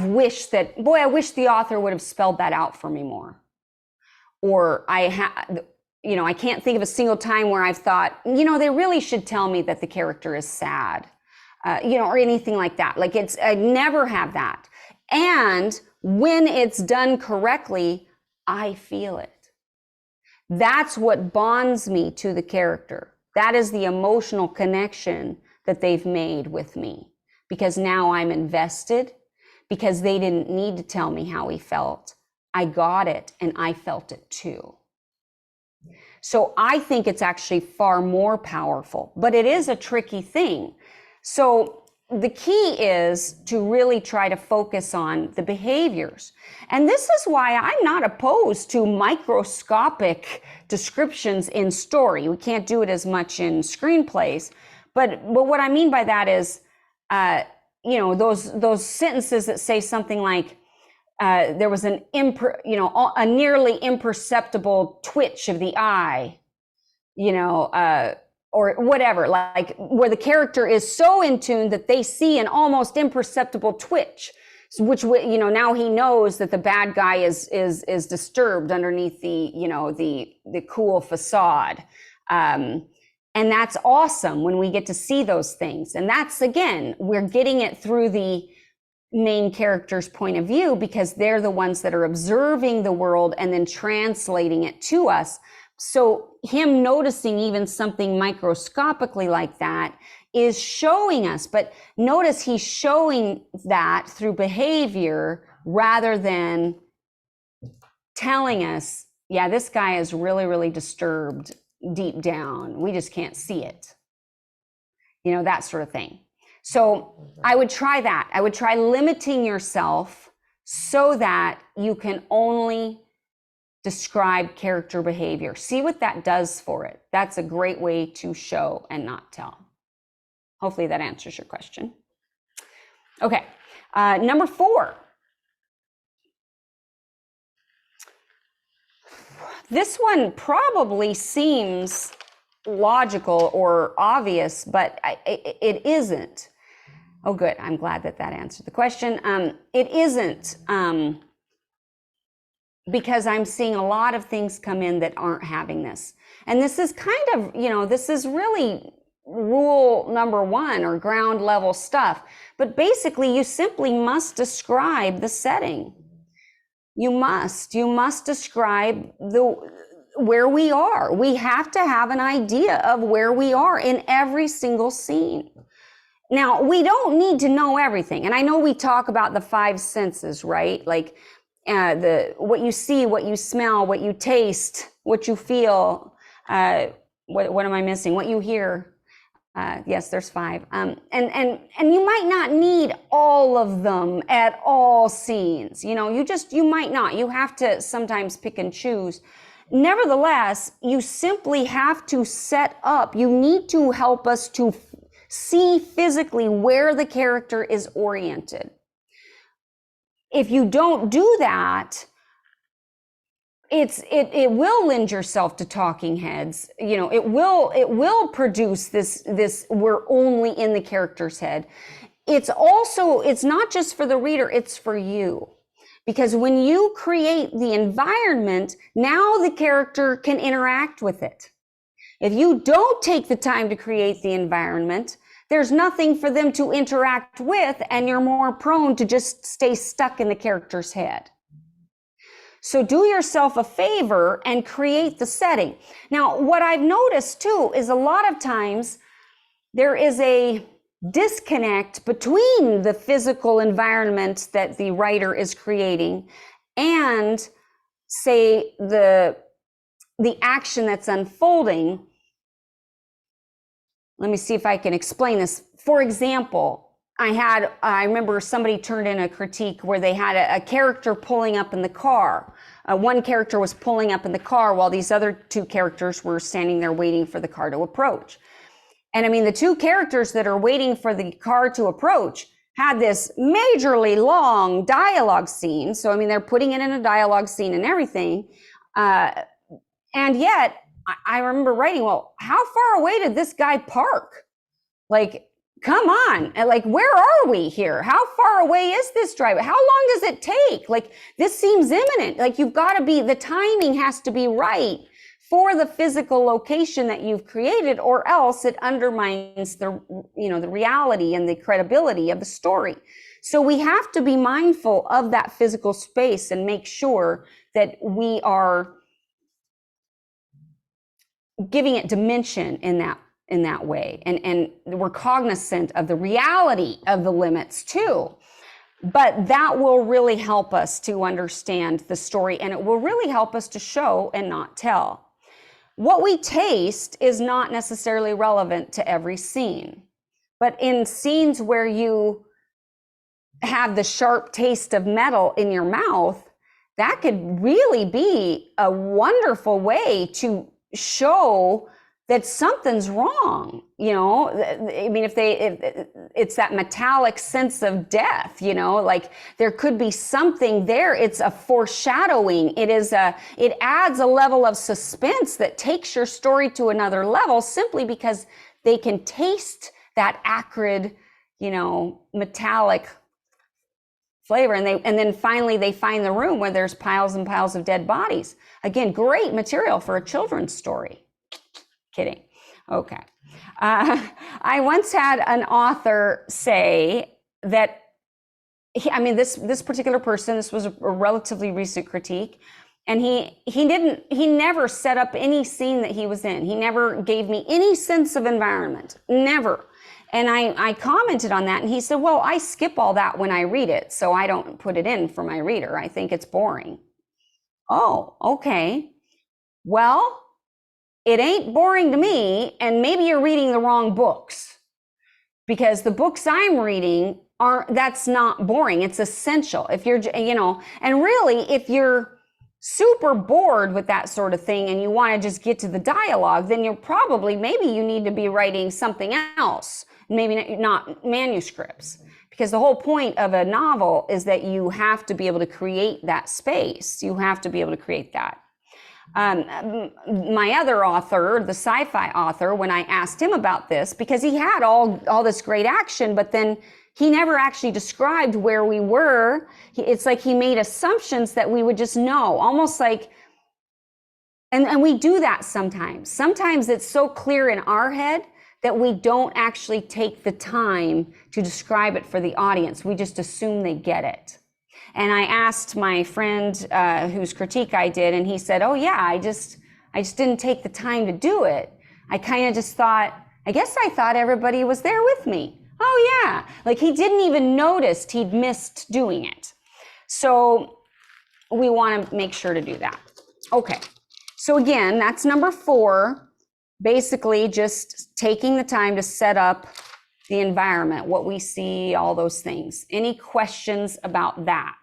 wished that, boy, I wish the author would have spelled that out for me more. Or I can't think of a single time where I've thought, they really should tell me that the character is sad, or anything like that. Like I never have that. And when it's done correctly, I feel it. That's what bonds me to the character. That is the emotional connection that they've made with me, because now I'm invested, because they didn't need to tell me how he felt. I got it and I felt it too. So I think it's actually far more powerful, but it is a tricky thing. So the key is to really try to focus on the behaviors. And this is why I'm not opposed to microscopic descriptions in story. We can't do it as much in screenplays, but what I mean by that is, those sentences that say something like, there was a nearly imperceptible twitch of the eye, or whatever, like where the character is so in tune that they see an almost imperceptible twitch, which, now he knows that the bad guy is disturbed underneath the cool facade. And that's awesome when we get to see those things. And that's, again, we're getting it through the main character's point of view, because they're the ones that are observing the world and then translating it to us. So him noticing even something microscopically like that is showing us, but notice he's showing that through behavior rather than telling us, yeah, this guy is really, really disturbed deep down. We just can't see it. That sort of thing. So I would try that. I would try limiting yourself so that you can only describe character behavior. See what that does for it. That's a great way to show and not tell. Hopefully that answers your question. Okay, number 4. This one probably seems logical or obvious, but it isn't. Oh, good. I'm glad that answered the question. It isn't, because I'm seeing a lot of things come in that aren't having this. And this is kind of, this is really rule number 1 or ground level stuff. But basically, you simply must describe the setting. You must describe where we are. We have to have an idea of where we are in every single scene. Now, we don't need to know everything. And I know we talk about the 5 senses, right? Like what you see, what you smell, what you taste, what you feel. What am I missing? What you hear. Yes, there's 5. And you might not need all of them at all scenes. You might not. You have to sometimes pick and choose. Nevertheless, you simply have to set up. You need to help us to see physically where the character is oriented. If you don't do that, it will lend yourself to talking heads. It will produce this we're only in the character's head. It's not just for the reader, it's for you. Because when you create the environment, now the character can interact with it. If you don't take the time to create the environment, there's nothing for them to interact with, and you're more prone to just stay stuck in the character's head. So do yourself a favor and create the setting. Now, what I've noticed too is a lot of times there is a disconnect between the physical environment that the writer is creating and, say, the action that's unfolding. Let me see if I can explain this. For example, I remember somebody turned in a critique where they had a character pulling up in the car. One character was pulling up in the car while these other two characters were standing there waiting for the car to approach. And I mean, the two characters that are waiting for the car to approach had this majorly long dialogue scene. So, I mean, they're putting it in a dialogue scene and everything. And yet, I remember writing, well, how far away did this guy park? Like, come on. Like, where are we here? How far away is this drive? How long does it take? Like, this seems imminent. Like, you've got to be, the timing has to be right for the physical location that you've created, or else it undermines the, the reality and the credibility of the story. So we have to be mindful of that physical space and make sure that we are giving it dimension in that way. And we're cognizant of the reality of the limits too. But that will really help us to understand the story, and it will really help us to show and not tell. What we taste is not necessarily relevant to every scene, but in scenes where you have the sharp taste of metal in your mouth, that could really be a wonderful way to show that something's wrong. I mean, if it's that metallic sense of death, like there could be something there. It's a foreshadowing. It adds a level of suspense that takes your story to another level, simply because they can taste that acrid, metallic flavor. And then finally they find the room where there's piles and piles of dead bodies. Again, great material for a children's story. Kidding. Okay. I once had an author say that, this particular person, this was a relatively recent critique, and he never set up any scene that he was in. He never gave me any sense of environment, never. And I commented on that, and he said, well, I skip all that when I read it, so I don't put it in for my reader. I think it's boring. Oh, okay. Well, it ain't boring to me, and maybe you're reading the wrong books, because the books I'm reading that's not boring. It's essential. If you're, and really, if you're super bored with that sort of thing and you want to just get to the dialogue, then maybe you need to be writing something else, maybe not manuscripts, because the whole point of a novel is that you have to be able to create that space. You have to be able to create that. My other author, the sci-fi author, when I asked him about this, because he had all this great action, but then he never actually described where we were. It's like he made assumptions that we would just know, almost like, and we do that sometimes. Sometimes it's so clear in our head that we don't actually take the time to describe it for the audience. We just assume they get it. And I asked my friend whose critique I did, and he said, oh yeah, I just didn't take the time to do it. I kind of just thought, I guess I thought everybody was there with me. Oh yeah, like he didn't even notice he'd missed doing it. So we want to make sure to do that. Okay, so again, that's number 4, basically just taking the time to set up the environment, what we see, all those things. Any questions about that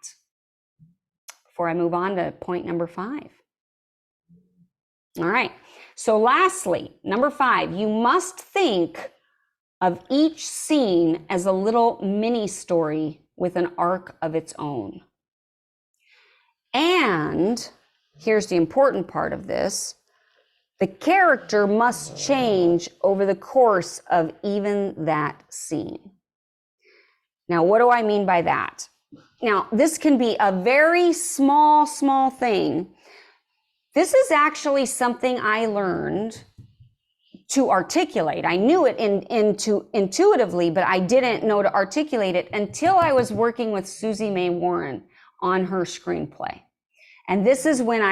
before I move on to point number 5? All right. So lastly, number 5, you must think of each scene as a little mini story with an arc of its own. And here's the important part of this. The character must change over the course of even that scene. Now, what do I mean by that? Now, this can be a very small thing. This is actually something I learned to articulate. I knew it intuitively, but I didn't know to articulate it until I was working with Susie May Warren on her screenplay. And this is when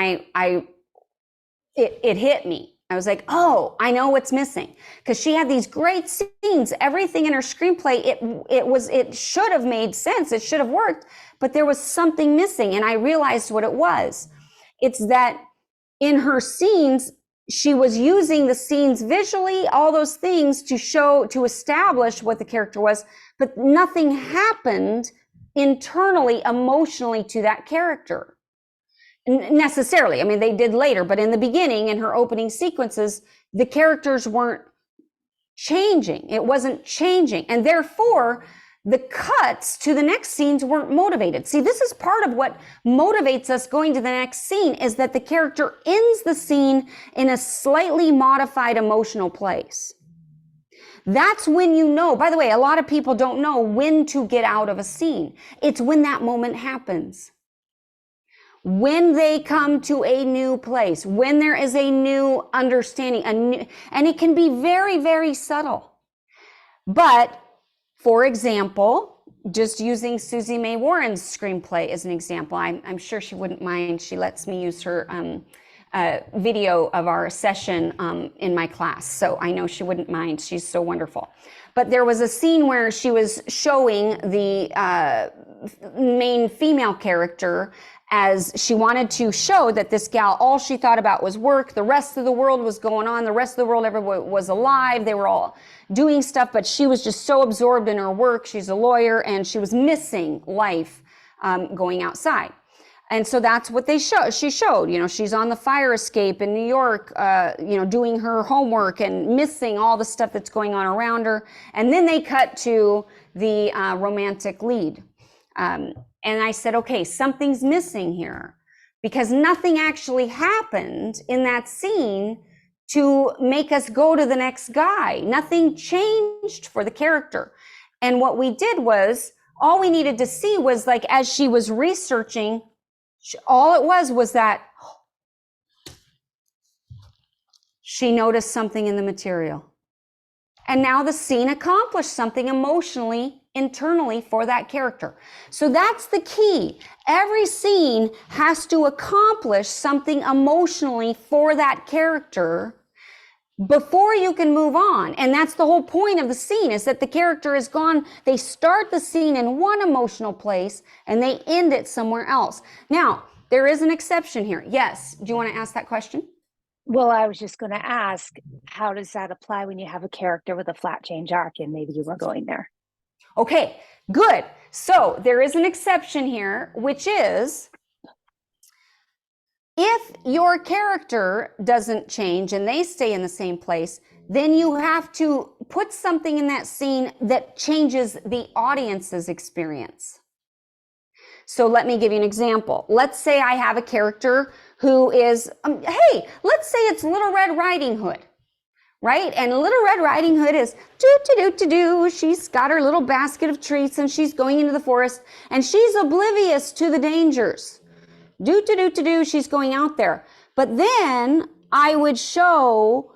it hit me. I was like, oh, I know what's missing. Because she had these great scenes, everything in her screenplay, it should have made sense. It should have worked, but there was something missing. And I realized what it was. It's that in her scenes, she was using the scenes visually, all those things to establish what the character was, but nothing happened internally, emotionally to that character. Necessarily. I mean, they did later, but in the beginning, in her opening sequences, the characters weren't changing. It wasn't changing. And therefore, the cuts to the next scenes weren't motivated. See, this is part of what motivates us going to the next scene, is that the character ends the scene in a slightly modified emotional place. That's when you know. By the way, a lot of people don't know when to get out of a scene. It's when that moment happens. When they come to a new place, when there is a new understanding, and it can be very, very subtle. But, for example, just using Susie May Warren's screenplay as an example, I'm sure she wouldn't mind. She lets me use her video of our session in my class, so I know she wouldn't mind. She's so wonderful. But there was a scene where she was showing the main female character, as she wanted to show that this gal, all she thought about was work. The rest of the world was going on. The rest of the world, everyone was alive. They were all doing stuff, but she was just so absorbed in her work. She's a lawyer, and she was missing life going outside. And so that's what she showed, you know, she's on the fire escape in New York, you know, doing her homework and missing all the stuff that's going on around her. And then they cut to the romantic lead. And I said, okay, something's missing here, because nothing actually happened in that scene to make us go to the next guy. Nothing changed for the character. And what we did was, all we needed to see was, like, as she was researching, all it was that she noticed something in the material. And now the scene accomplished something emotionally, internally for that character. So that's the key. Every scene has to accomplish something emotionally for that character before you can move on. And that's the whole point of the scene, is that the character is gone. They start the scene in one emotional place and they end it somewhere else. Now, there is an exception here. Yes. Do you want to ask that question? Well, I was just going to ask, how does that apply when you have a character with a flat change arc? And maybe you were going there. Okay, good. So there is an exception here, which is, if your character doesn't change and they stay in the same place, then you have to put something in that scene that changes the audience's experience. So let me give you an example. Let's say I have a character who is, hey, let's say it's Little Red Riding Hood, right? And Little Red Riding Hood is do. She's got her little basket of treats and she's going into the forest and she's oblivious to the dangers. Do. She's going out there. But then I would show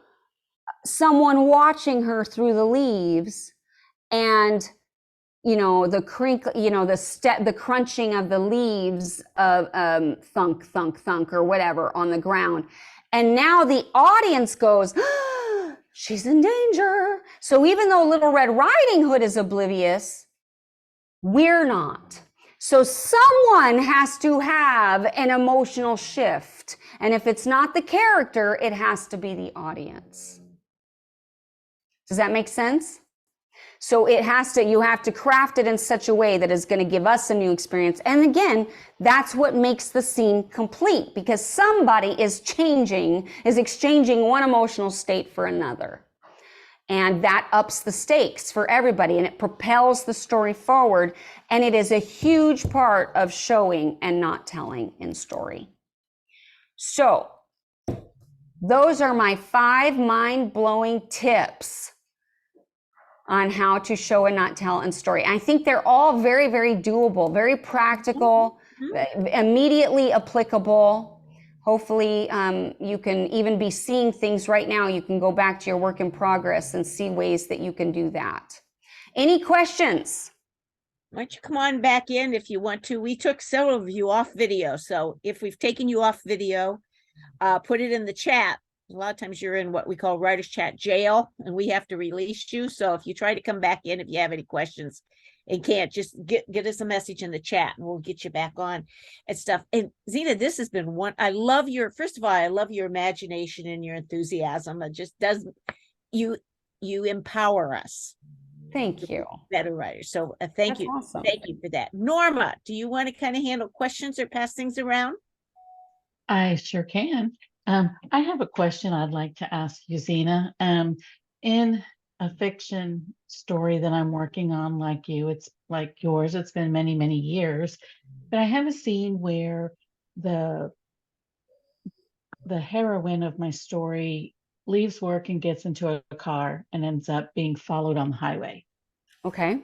someone watching her through the leaves, and you know, the crinkle, you know, the crunching of the leaves of thunk, thunk, thunk, or whatever on the ground. And now the audience goes, oh, she's in danger. So even though Little Red Riding Hood is oblivious, we're not. So someone has to have an emotional shift. And if it's not the character, it has to be the audience. Does that make sense? So you have to craft it in such a way that is going to give us a new experience. And again, that's what makes the scene complete, because somebody is exchanging one emotional state for another. And that ups the stakes for everybody, and it propels the story forward. And it is a huge part of showing and not telling in story. So those are my 5 mind-blowing tips on how, to show and not tell in story. I think they're all very, very doable, very practical, immediately applicable. Hopefully you can even be seeing things right now. You can go back to your work in progress and see ways that you can do that. Any questions? why don't you come on back in if you want to? We took several of you off video. So if we've taken you off video, put it in the chat. A lot of times you're in what we call writer's chat jail, and we have to release you. So if you try to come back in, if you have any questions and can't, just get us a message in the chat and we'll get you back on and stuff. And Zena, this has been one, I love your, first of all, I love your imagination and your enthusiasm. It just does, you empower us. Thank you. Better writers. So thank That's you. awesome. Thank you for that. Norma, do you want to kind of handle questions or pass things around? I sure can. I have a question I'd like to ask you, Zena. In a fiction story that I'm working on, like you, it's like yours, it's been many, many years, but I have a scene where the heroine of my story leaves work and gets into a car and ends up being followed on the highway. Okay.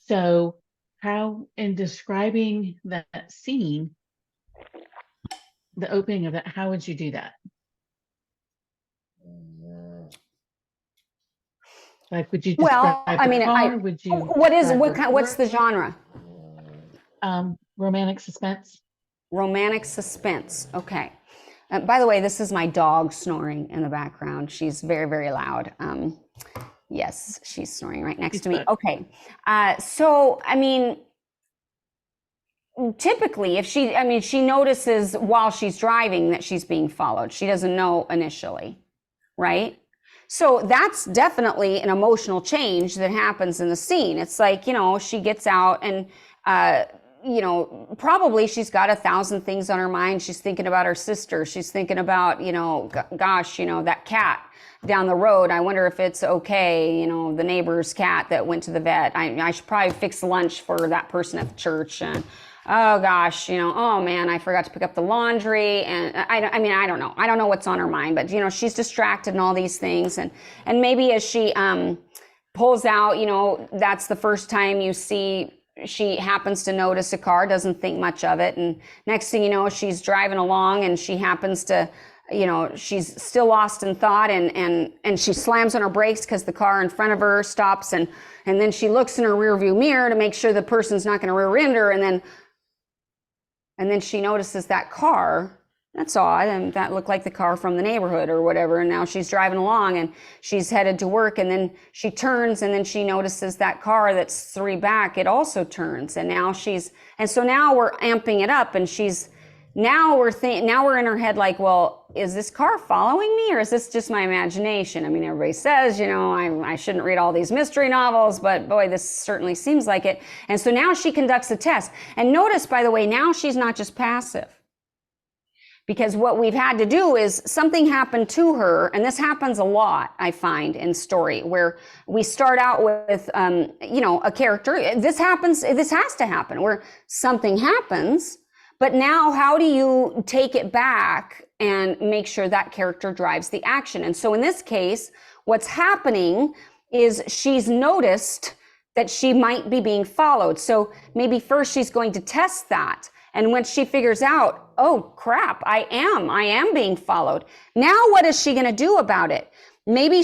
So how, in describing that scene, the opening of that, how would you do that? Like, would you describe Well, I the mean, car? Would you what's the genre? Romantic suspense? Romantic suspense. Okay. By the way, this is my dog snoring in the background. She's very, very loud. Yes, she's snoring right next to me. Okay. So, I mean, typically if she notices while she's driving that she's being followed. She doesn't know initially, right? So that's definitely an emotional change that happens in the scene. It's like, she gets out and, probably she's got 1,000 things on her mind. She's thinking about her sister. She's thinking about, gosh, that cat down the road. I wonder if it's okay, the neighbor's cat that went to the vet. I should probably fix lunch for that person at the church. And oh gosh, oh man, I forgot to pick up the laundry. And I don't know. I don't know what's on her mind, but she's distracted in all these things. And maybe as she pulls out, that's the first time you see she happens to notice a car, doesn't think much of it. And next thing you know, she's driving along and she happens to, she's still lost in thought and she slams on her brakes because the car in front of her stops. And then she looks in her rear view mirror to make sure the person's not going to rear end her. And then she notices that car. That's odd. And that looked like the car from the neighborhood or whatever. And now she's driving along and she's headed to work. And then she turns and then she notices that car that's 3 back. It also turns. And so now we're amping it up. And now we're in her head like, well, is this car following me or is this just my imagination? I mean, everybody says, I shouldn't read all these mystery novels, but boy, this certainly seems like it. And so now she conducts a test. And notice, by the way, now she's not just passive. Because what we've had to do is something happened to her, and this happens a lot, I find, in story, where we start out with, a character. This has to happen, where something happens, but now how do you take it back and make sure that character drives the action? And so in this case, what's happening is she's noticed that she might be being followed. So maybe first she's going to test that. And when she figures out, oh crap, I am being followed. Now what is she going to do about it? Maybe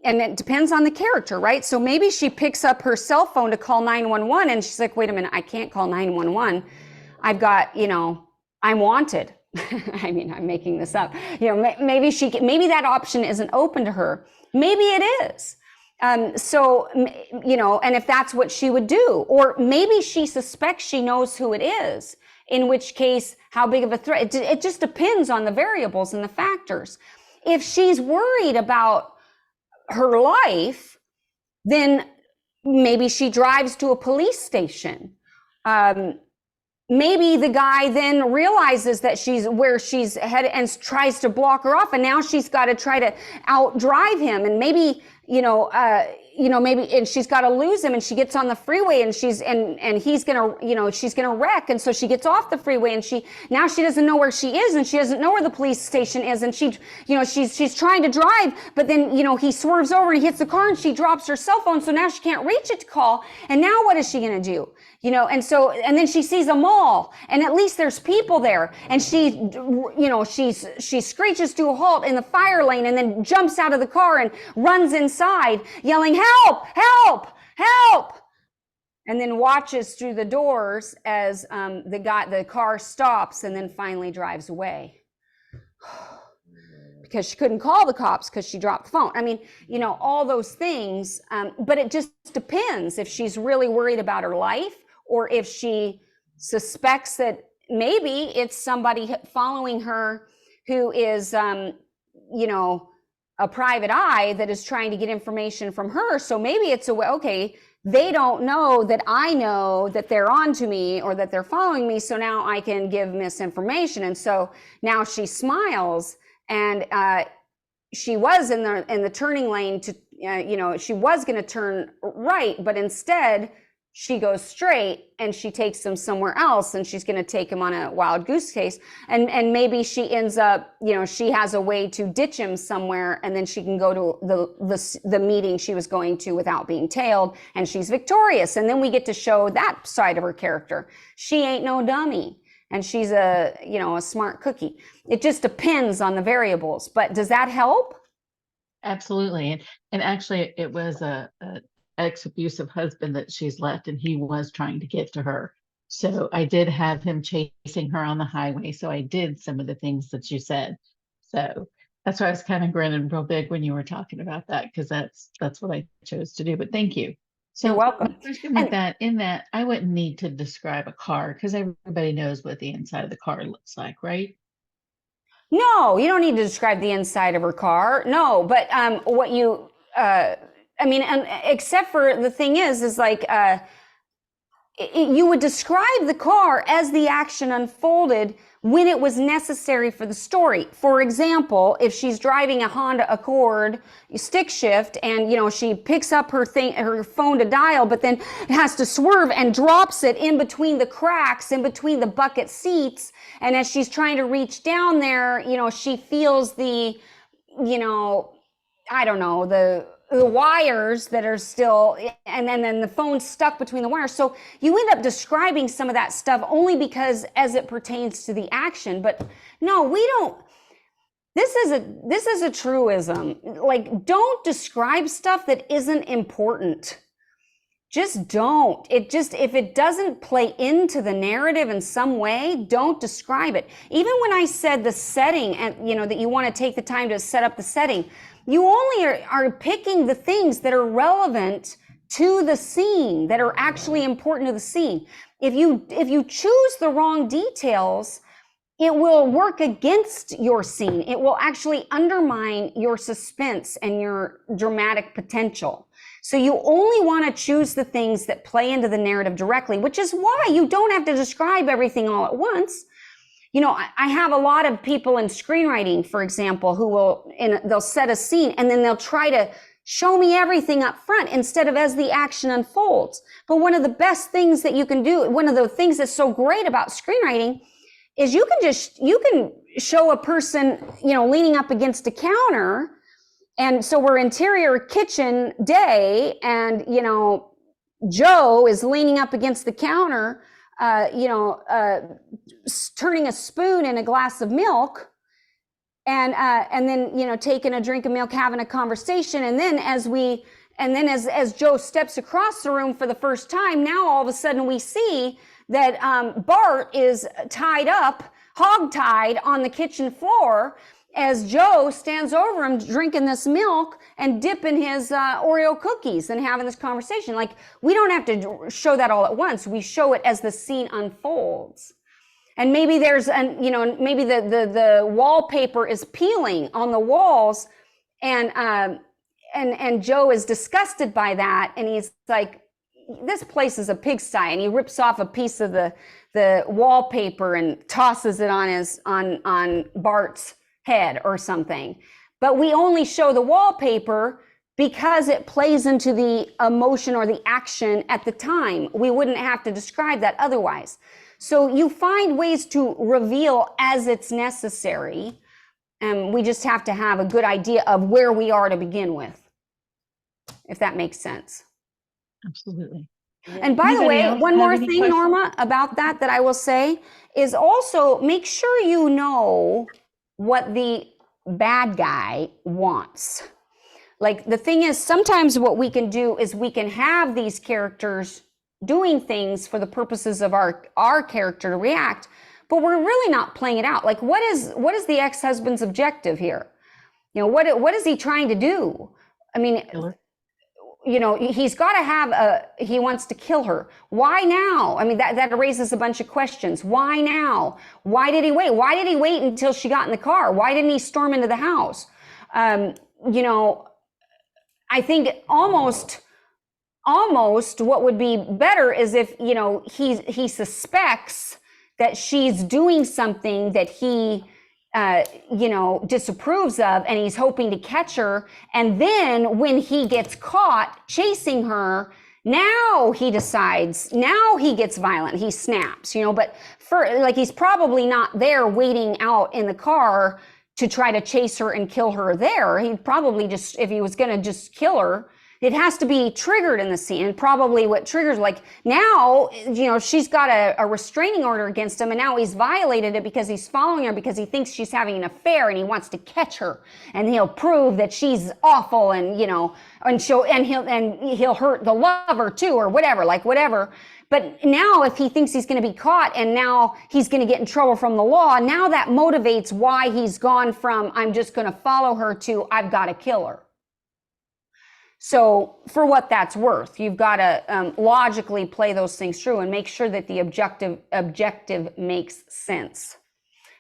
and it depends on the character, right? So maybe she picks up her cell phone to call 911 and she's like, wait a minute, I can't call 911. I've got, I'm wanted. I mean, I'm making this up. Maybe that option isn't open to her. Maybe it is. And if that's what she would do, or maybe she suspects she knows who it is, in which case, how big of a threat, it just depends on the variables and the factors. If she's worried about her life, then maybe she drives to a police station. Maybe the guy then realizes that she's where she's headed and tries to block her off. And now she's got to try to outdrive him. And maybe, maybe, and she's got to lose him and she gets on the freeway and he's going to, she's going to wreck. And so she gets off the freeway and now she doesn't know where she is and she doesn't know where the police station is. And she's trying to drive, but then, he swerves over and he hits the car and she drops her cell phone. So now she can't reach it to call. And now what is she going to do? And then she sees a mall and at least there's people there and she screeches to a halt in the fire lane and then jumps out of the car and runs inside yelling, help, help, help. and then watches through the doors as the car stops and then finally drives away. Because she couldn't call the cops because she dropped the phone. I mean, you know, all those things. But it just depends if she's really worried about her life, or if she suspects that maybe it's somebody following her who is, you know, a private eye that is trying to get information from her. So maybe it's okay, they don't know that I know that they're on to me or that they're following me. So now I can give misinformation. And so now she smiles, and she was in the turning lane to, you know, she was going to turn right, but instead she goes straight and she takes him somewhere else, and she's going to take him on a wild goose chase. And maybe she ends up, you know, she has a way to ditch him somewhere, and then she can go to the meeting she was going to without being tailed, and she's victorious. And then we get to show that side of her character. She ain't no dummy, and she's a, you know, a smart cookie. It just depends on the variables. But does that help? Absolutely. And actually it was a ex-abusive husband that she's left, and he was trying to get to her. So I did have him chasing her on the highway. So I did some of the things that you said. So that's why I was kind of grinning real big when you were talking about that, because that's what I chose to do. But thank you. So You're welcome. my question with that, in that I wouldn't need to describe a car, because everybody knows what the inside of the car looks like, right? No, you don't need to describe the inside of her car. No, but what you, I mean, except for the thing is like, you would describe the car as the action unfolded when it was necessary for the story. For example, if she's driving a Honda Accord stick shift, and, you know, she picks up her phone to dial, but then has to swerve and drops it in between the cracks, in between the bucket seats. And as she's trying to reach down there, you know, she feels the, you know, I don't know, the wires that are still, and then the phone's stuck between the wires. So you end up describing some of that stuff only because as it pertains to the action. But no, we don't. This is a truism. Like, don't describe stuff that isn't important. Just don't. If it doesn't play into the narrative in some way, don't describe it. Even when I said the setting, and, you know, that you want to take the time to set up the setting, you only are picking the things that are relevant to the scene, that are actually important to the scene. If you choose the wrong details, it will work against your scene. It will actually undermine your suspense and your dramatic potential. So you only want to choose the things that play into the narrative directly, which is why you don't have to describe everything all at once. You know, I have a lot of people in screenwriting, for example, who they'll set a scene and then they'll try to show me everything up front instead of as the action unfolds. But one of the best things that you can do, one of the things that's so great about screenwriting, is you can show a person, you know, leaning up against a counter. And so we're interior kitchen day, and, you know, Joe is leaning up against the counter, turning a spoon in a glass of milk, and then, you know, taking a drink of milk, having a conversation. And then as Joe steps across the room for the first time, now all of a sudden we see that Bart is tied up, hog-tied on the kitchen floor, as Joe stands over him drinking this milk and dipping his Oreo cookies and having this conversation. Like, we don't have to show that all at once. We show it as the scene unfolds. And maybe maybe the wallpaper is peeling on the walls, and Joe is disgusted by that, and he's like, this place is a pigsty, and he rips off a piece of the wallpaper and tosses it on Bart's head or something. But we only show the wallpaper because it plays into the emotion or the action at the time. We wouldn't have to describe that otherwise. So you find ways to reveal as it's necessary, and we just have to have a good idea of where we are to begin with, if that makes sense. Absolutely. And by the way, one more thing, Norma, about that I will say is also make sure you know what the bad guy wants. Like, the thing is, sometimes what we can do is we can have these characters doing things for the purposes of our character to react, but we're really not playing it out. Like, what is the ex-husband's objective here? You know, what is he trying to do? I mean, Killer. you know, he's got to have he wants to kill her. Why now? I mean, that raises a bunch of questions. Why now? Why did he wait? Why did he wait until she got in the car? Why didn't he storm into the house? You know, I think almost what would be better is if, you know, he suspects that she's doing something that he you know, disapproves of, and he's hoping to catch her. And then when he gets caught chasing her, now he decides, now he gets violent, he snaps, you know, but like, he's probably not there waiting out in the car to try to chase her and kill her there. He'd probably just, if he was going to just kill her, it has to be triggered in the scene. And probably what triggers, like, now, you know, she's got a restraining order against him, and now he's violated it because he's following her because he thinks she's having an affair and he wants to catch her, and he'll prove that she's awful, and, you know, and he'll hurt the lover too, or whatever, like, whatever. But now if he thinks he's going to be caught and now he's going to get in trouble from the law, now that motivates why he's gone from I'm just going to follow her to I've got to kill her. So for what that's worth, you've got to logically play those things through and make sure that the objective makes sense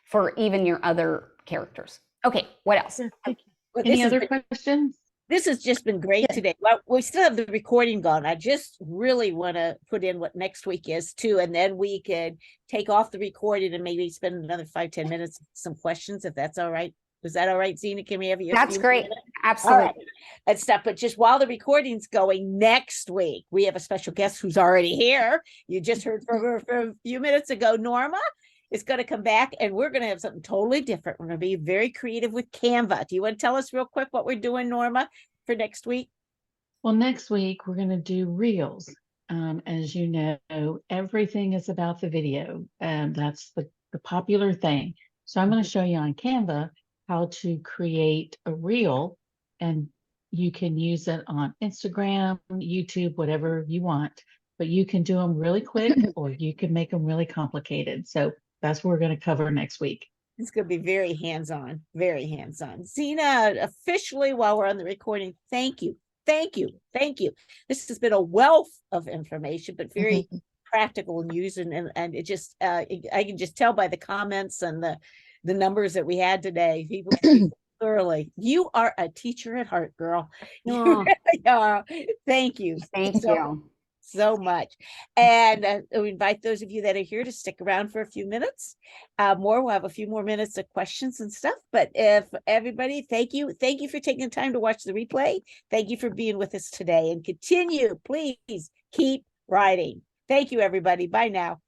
for even your other characters. Okay, what else? Well, Well, any other questions? This has just been great today. Well, we still have the recording going. I just really want to put in what next week is too, and then we could take off the recording and maybe spend another 5-10 minutes with some questions, if that's all right. Is that all right, Zena? Can we have you? That's great. Absolutely. All right. And stuff. But just while the recording's going, next week we have a special guest who's already here. You just heard from her for a few minutes ago. Norma is going to come back, and we're going to have something totally different. We're going to be very creative with Canva. Do you want to tell us real quick what we're doing, Norma, for next week? Well, next week we're going to do reels. As you know, everything is about the video. That's the popular thing. So I'm going to show you on Canva how to create a reel, and you can use it on Instagram, YouTube, whatever you want, but you can do them really quick or you can make them really complicated. So that's what we're going to cover next week. It's going to be very hands-on, very hands-on. Zena, officially, while we're on the recording, thank you. Thank you. Thank you. This has been a wealth of information, but very practical and using, and it just, I can just tell by the comments and the numbers that we had today. People thoroughly. You are a teacher at heart, girl. You really are. Thank you. Thank you so much. And we invite those of you that are here to stick around for a few minutes we'll have a few more minutes of questions and stuff. But if everybody, thank you for taking the time to watch the replay. Thank you for being with us today, and continue, please keep writing. Thank you, everybody. Bye now.